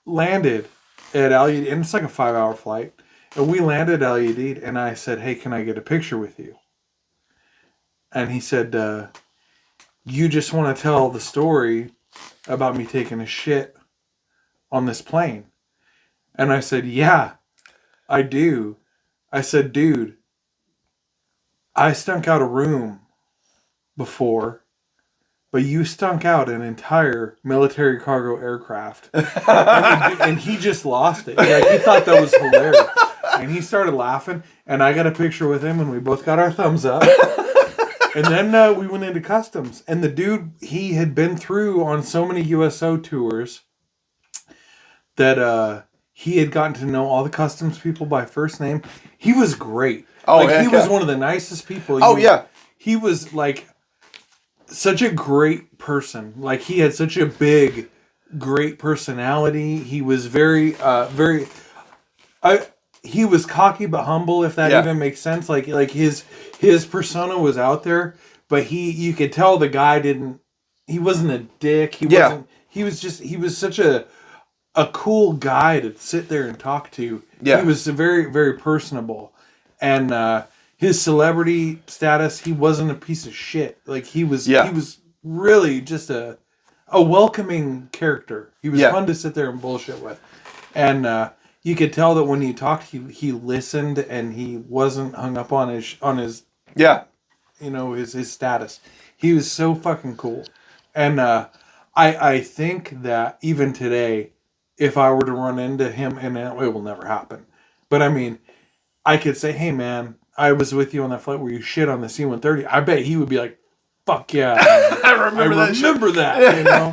landed at LUD, and it's like a 5-hour flight. And we landed at LUD, and I said, "Hey, can I get a picture with you?" And he said, "You just want to tell the story about me taking a shit on this plane?" And I said, "Yeah, I do." I said, "Dude, I stunk out a room before, but you stunk out an entire military cargo aircraft." And he just lost it. Like, he thought that was hilarious. And he started laughing, and I got a picture with him, and we both got our thumbs up. And then we went into customs, and the dude, he had been through on so many USO tours that he had gotten to know all the customs people by first name. He was great. Oh, he was one of the nicest people. He was like such a great person. Like, he had such a big, great personality. He was very. He was cocky but humble, if that even makes sense. Like his persona was out there, but you could tell the guy he wasn't a dick. He was such a cool guy to sit there and talk to. Yeah. He was very, very personable. And his celebrity status, he wasn't a piece of shit. Like, he was really just a welcoming character. He was fun to sit there and bullshit with. And you could tell that when he talked, he listened, and he wasn't hung up on his his status. He was so fucking cool. And I think that even today, if I were to run into him, and it will never happen, but I mean, I could say, "Hey man, I was with you on that flight where you shit on the C-130." I bet he would be like, "Fuck yeah, I remember that. You know?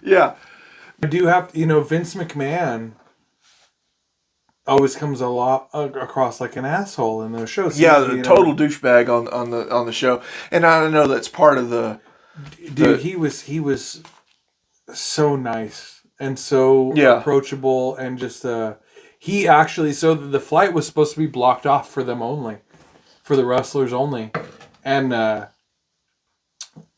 Yeah. I do have to, Vince McMahon always comes across like an asshole in those shows. Yeah, the total douchebag on the show, and I know that's part of the. Dude, he was so nice and so approachable, and just he actually, so the flight was supposed to be blocked off for them only, for the wrestlers only, and I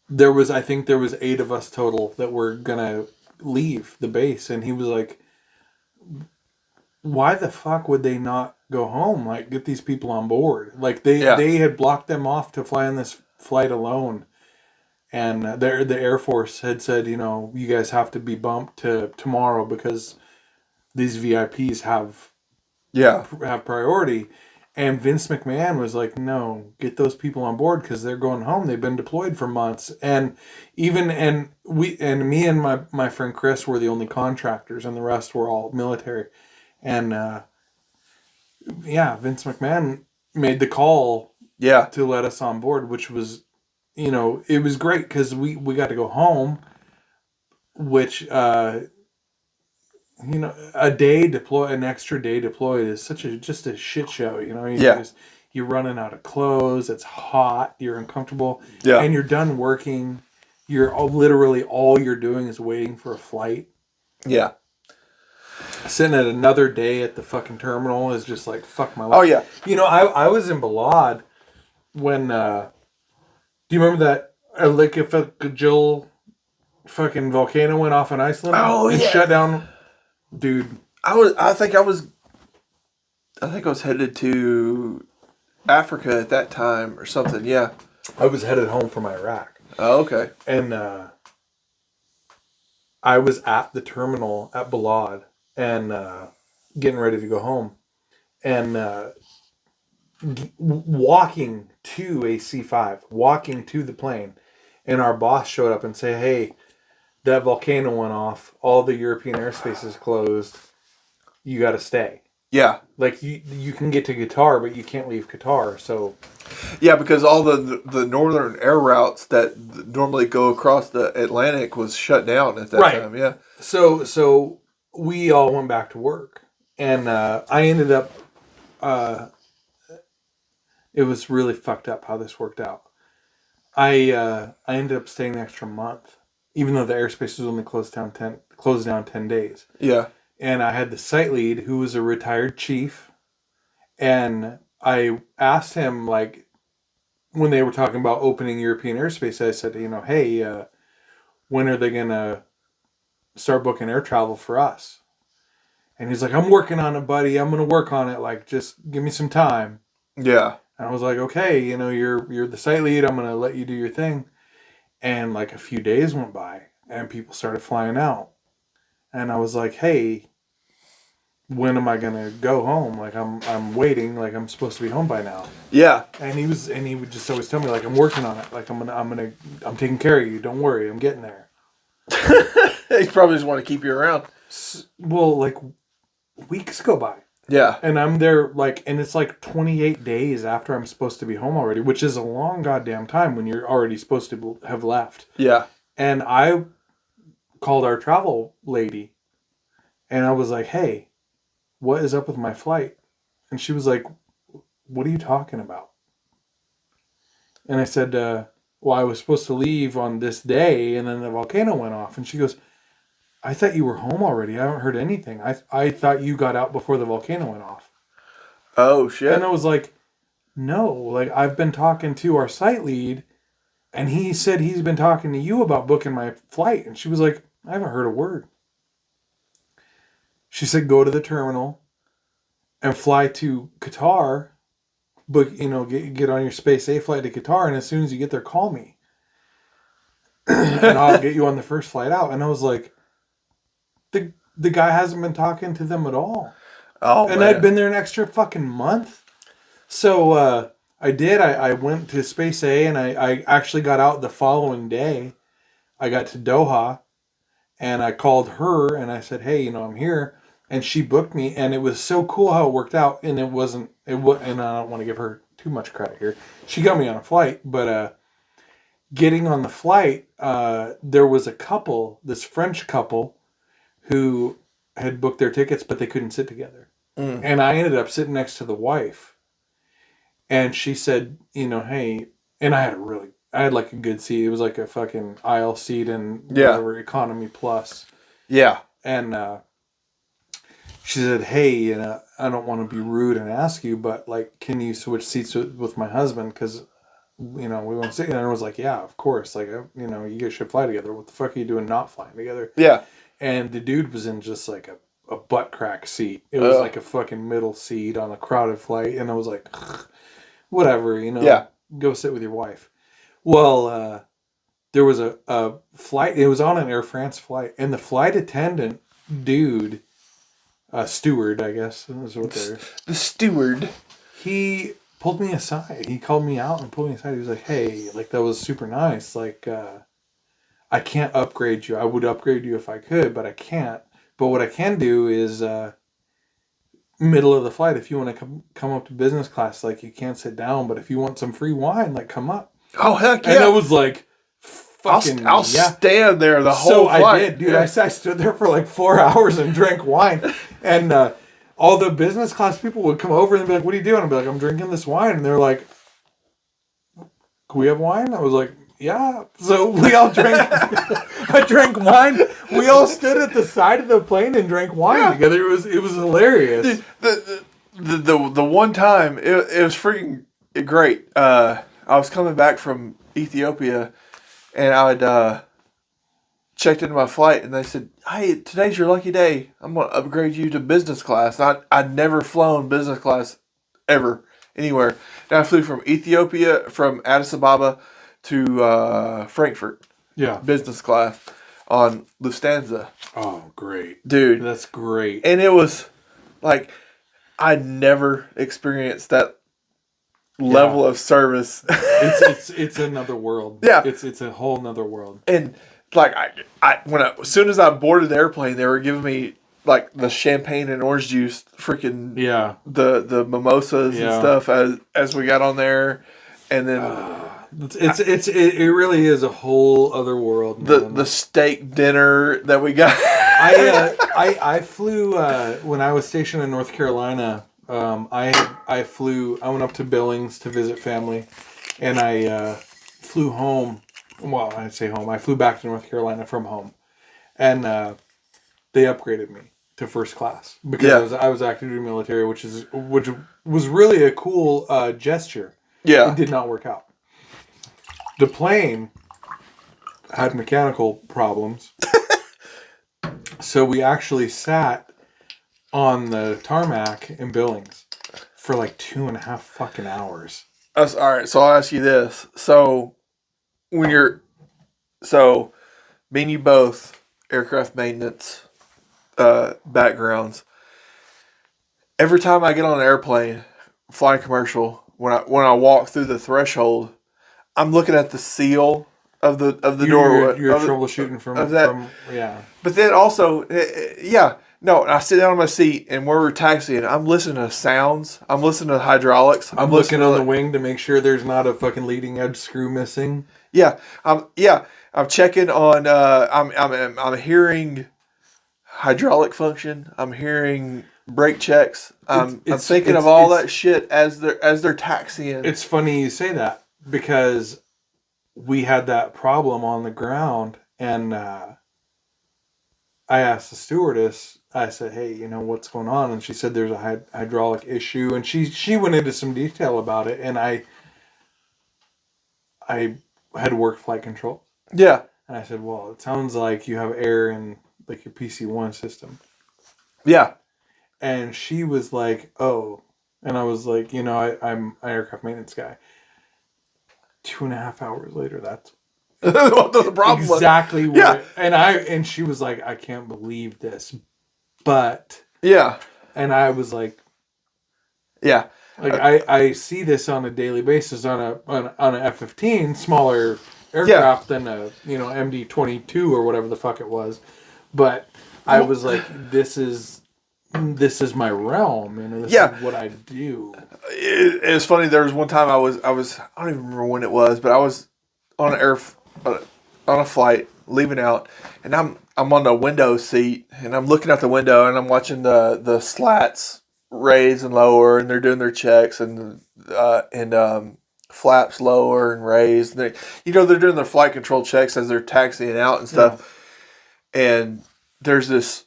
think there was 8 of us total that were gonna leave the base, and he was like, "Why the fuck would they not go home? Like, get these people on board." Like, they had blocked them off to fly on this flight alone. And the Air Force had said, "You guys have to be bumped to tomorrow because these VIPs have priority." And Vince McMahon was like, "No, get those people on board because they're going home. They've been deployed for months." And me and my friend Chris were the only contractors, and the rest were all military. And Vince McMahon made the call to let us on board, which was, it was great because we got to go home, which an extra day deployed is just a shit show. You're running out of clothes. It's hot. You're uncomfortable. Yeah. And you're done working. Literally all you're doing is waiting for a flight. Yeah. Sitting at another day at the fucking terminal is just like, fuck my life. Oh, yeah. I was in Balad when, do you remember that Jill fucking volcano went off in Iceland? Oh, and shut down? Dude. I think I was headed to Africa at that time or something, yeah. I was headed home from Iraq. Oh, okay. And I was at the terminal at Balad and getting ready to go home. And walking to a C5, walking to the plane. And our boss showed up and said, hey, that volcano went off. All the European airspace is closed. You got to stay. Yeah. Like, you can get to Qatar, but you can't leave Qatar. So, yeah, because all the northern air routes that normally go across the Atlantic was shut down at that time. Yeah. So we all went back to work. And I ended up... it was really fucked up how this worked out. I ended up staying an extra month, even though the airspace was only closed down 10 days. Yeah. And I had the site lead who was a retired chief, and I asked him, like, when they were talking about opening European airspace, I said, hey, when are they gonna start booking air travel for us? And he's like, I'm working on it, buddy. I'm gonna work on it. Like, just give me some time. Yeah. And I was like, okay, you're the site lead. I'm going to let you do your thing. And like a few days went by and people started flying out. And I was like, hey, when am I going to go home? Like, I'm waiting. Like, I'm supposed to be home by now. Yeah. And he would just always tell me, like, I'm working on it. Like, I'm taking care of you. Don't worry. I'm getting there. He probably just want to keep you around. Well, like, weeks go by. Yeah. And I'm there, like, and it's like 28 days after I'm supposed to be home already, which is a long goddamn time when you're already supposed to have left. Yeah. And I called our travel lady, and I was like, hey, what is up with my flight? And she was like, what are you talking about? And I said, well, I was supposed to leave on this day, and then the volcano went off. And she goes, I thought you were home already. I haven't heard anything. I thought you got out before the volcano went off. Oh, shit. And I was like, no. Like, I've been talking to our site lead, and he said he's been talking to you about booking my flight. And she was like, I haven't heard a word. She said, go to the terminal and fly to Qatar. Book, get on your Space A flight to Qatar, and as soon as you get there, call me. And I'll get you on the first flight out. And I was like, the guy hasn't been talking to them at all. Oh, and man. I'd been there an extra fucking month. So I did. I went to Space A, and I actually got out the following day. I got to Doha, and I called her, and I said, hey, I'm here. And she booked me, and it was so cool how it worked out. And and I don't want to give her too much credit here. She got me on a flight, but getting on the flight, there was a couple, this French couple, who had booked their tickets, but they couldn't sit together. Mm. And I ended up sitting next to the wife. And she said, hey, and I had like a good seat. It was like a fucking aisle seat and whatever, economy plus. Yeah. And she said, hey, I don't want to be rude and ask you, but like, can you switch seats with my husband? Because, we want to sit. And I was like, yeah, of course. Like, you guys should fly together. What the fuck are you doing not flying together? Yeah. And the dude was in just like a butt crack seat. It was like a fucking middle seat on a crowded flight. And I was like, whatever, go sit with your wife. Well, there was a flight. It was on an Air France flight. And the flight attendant dude, steward, I guess. Is what they're. The steward. He pulled me aside. He called me out and pulled me aside. He was like, hey, like, that was super nice. Like, I can't upgrade you. I would upgrade you if I could, but I can't. But what I can do is middle of the flight, if you want to come up to business class, like, you can't sit down, but if you want some free wine, like, come up. Oh, heck yeah. And I was like, fucking, I'll stand there the whole flight. I did, dude. Yeah. I stood there for like 4 hours and drank wine. And all the business class people would come over and be like, what are you doing? I'd be like, I'm drinking this wine. And they're like, can we have wine? I was like, yeah. So we all drank. I drank wine. We all stood at the side of the plane and drank wine together. It was hilarious. The one time it was freaking great. I was coming back from Ethiopia, and I'd checked into my flight, and they said, "Hey, today's your lucky day. I'm gonna upgrade you to business class." I'd never flown business class ever anywhere. And I flew from Ethiopia, from Addis Ababa to Frankfurt. Yeah. Business class on Lufthansa. Oh, great. Dude. That's great. And it was like, I never experienced that level of service. it's another world. Yeah. It's a whole nother world. And like, as soon as I boarded the airplane, they were giving me like the champagne and orange juice, freaking the mimosas and stuff as we got on there, and then it really is a whole other world. The steak dinner that we got. I flew when I was stationed in North Carolina. I went up to Billings to visit family, and I flew home. Well, I'd say home. I flew back to North Carolina from home, and they upgraded me to first class because I was active duty military, which was really a cool gesture. Yeah, it did not work out. The plane had mechanical problems, so we actually sat on the tarmac in Billings for like 2.5 fucking hours. All right, so I'll ask you this: so when me and you both aircraft maintenance backgrounds. Every time I get on an airplane, flying commercial, when I walk through the threshold, I'm looking at the seal of the door. You're troubleshooting from that. But then also, no, I sit down on my seat, and where we're taxiing, I'm listening to sounds. I'm listening to hydraulics. I'm looking on the wing to make sure there's not a fucking leading edge screw missing. Yeah, I'm checking on. I'm hearing hydraulic function. I'm hearing brake checks. I'm thinking of all that shit as they're taxiing. It's funny you say that because we had that problem on the ground, and I asked the stewardess. I said, "Hey, what's going on?" And she said, "There's a hydraulic issue." And she went into some detail about it, and I had worked flight control. Yeah. And I said, "Well, it sounds like you have air in like your PC-1 system." Yeah. And she was like, "Oh," and I was like, I'm an aircraft maintenance guy. 2.5 hours later, that's what the problem exactly was. What. And she was like, "I can't believe this," but and I was like, yeah, like I see this on a daily basis on a F-15, smaller aircraft than a MD-22 or whatever the fuck it was, but I was like, this is my realm, this is what I do. It's funny. There was one time I was I don't even remember when it was, but I was on on a flight leaving out, and I'm on the window seat, and I'm looking out the window, and I'm watching the slats raise and lower, and they're doing their checks, and flaps lower and raise. They're doing their flight control checks as they're taxiing out and stuff. Yeah. And there's this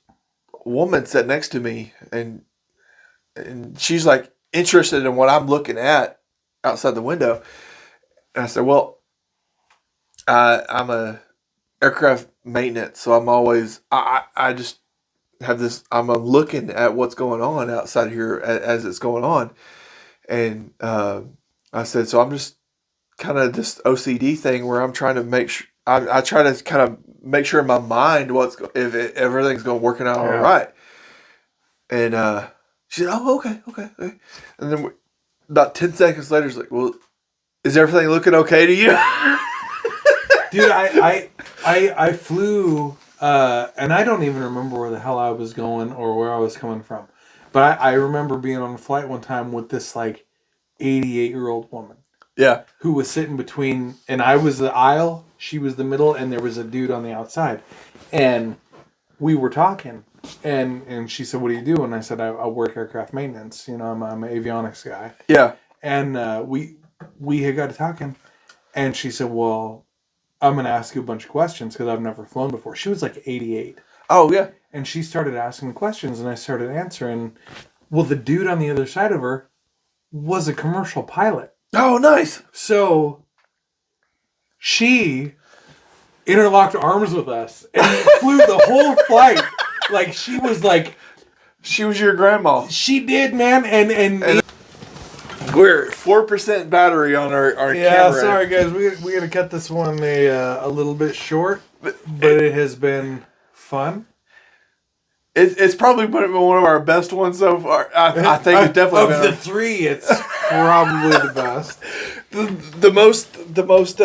woman sitting next to me, and she's like interested in what I'm looking at outside the window. And I said, "Well, I'm a aircraft maintenance, so I'm always I just have this. I'm looking at what's going on outside here as it's going on." And I said, "So I'm just kind of this OCD thing where I'm trying to make sure I try to kind of make sure in my mind if everything's working out all right." And she said, "Oh, okay." And then about 10 seconds later, she's like, "Well, is everything looking okay to you?" Dude, I flew, and I don't even remember where the hell I was going or where I was coming from. But I remember being on a flight one time with this, 88-year-old woman. Yeah. Who was sitting between, and I was the aisle, she was the middle, and there was a dude on the outside. And we were talking, and she said, "What do you do?" And I said, I work aircraft maintenance. I'm an avionics guy. Yeah. And we had got to talking, and she said, "Well, I'm going to ask you a bunch of questions because I've never flown before." She was 88. Oh, yeah. And she started asking me questions, and I started answering. Well, the dude on the other side of her was a commercial pilot. Oh, nice. So she interlocked arms with us and flew the whole flight. She was she was your grandma. She did, man. And We're 4% battery on our camera. Yeah, sorry guys, we got to cut this one a little bit short, but it has been fun. It's probably one of our best ones so far. I think it's definitely of the three. It's probably the best. The most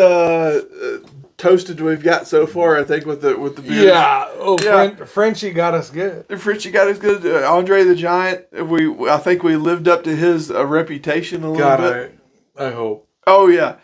toasted we've got so far. I think with the beer. Yeah. Oh, yeah. Frenchie got us good. Frenchie got us good. Andre the Giant. I think we lived up to his reputation a little bit. I hope. Oh yeah.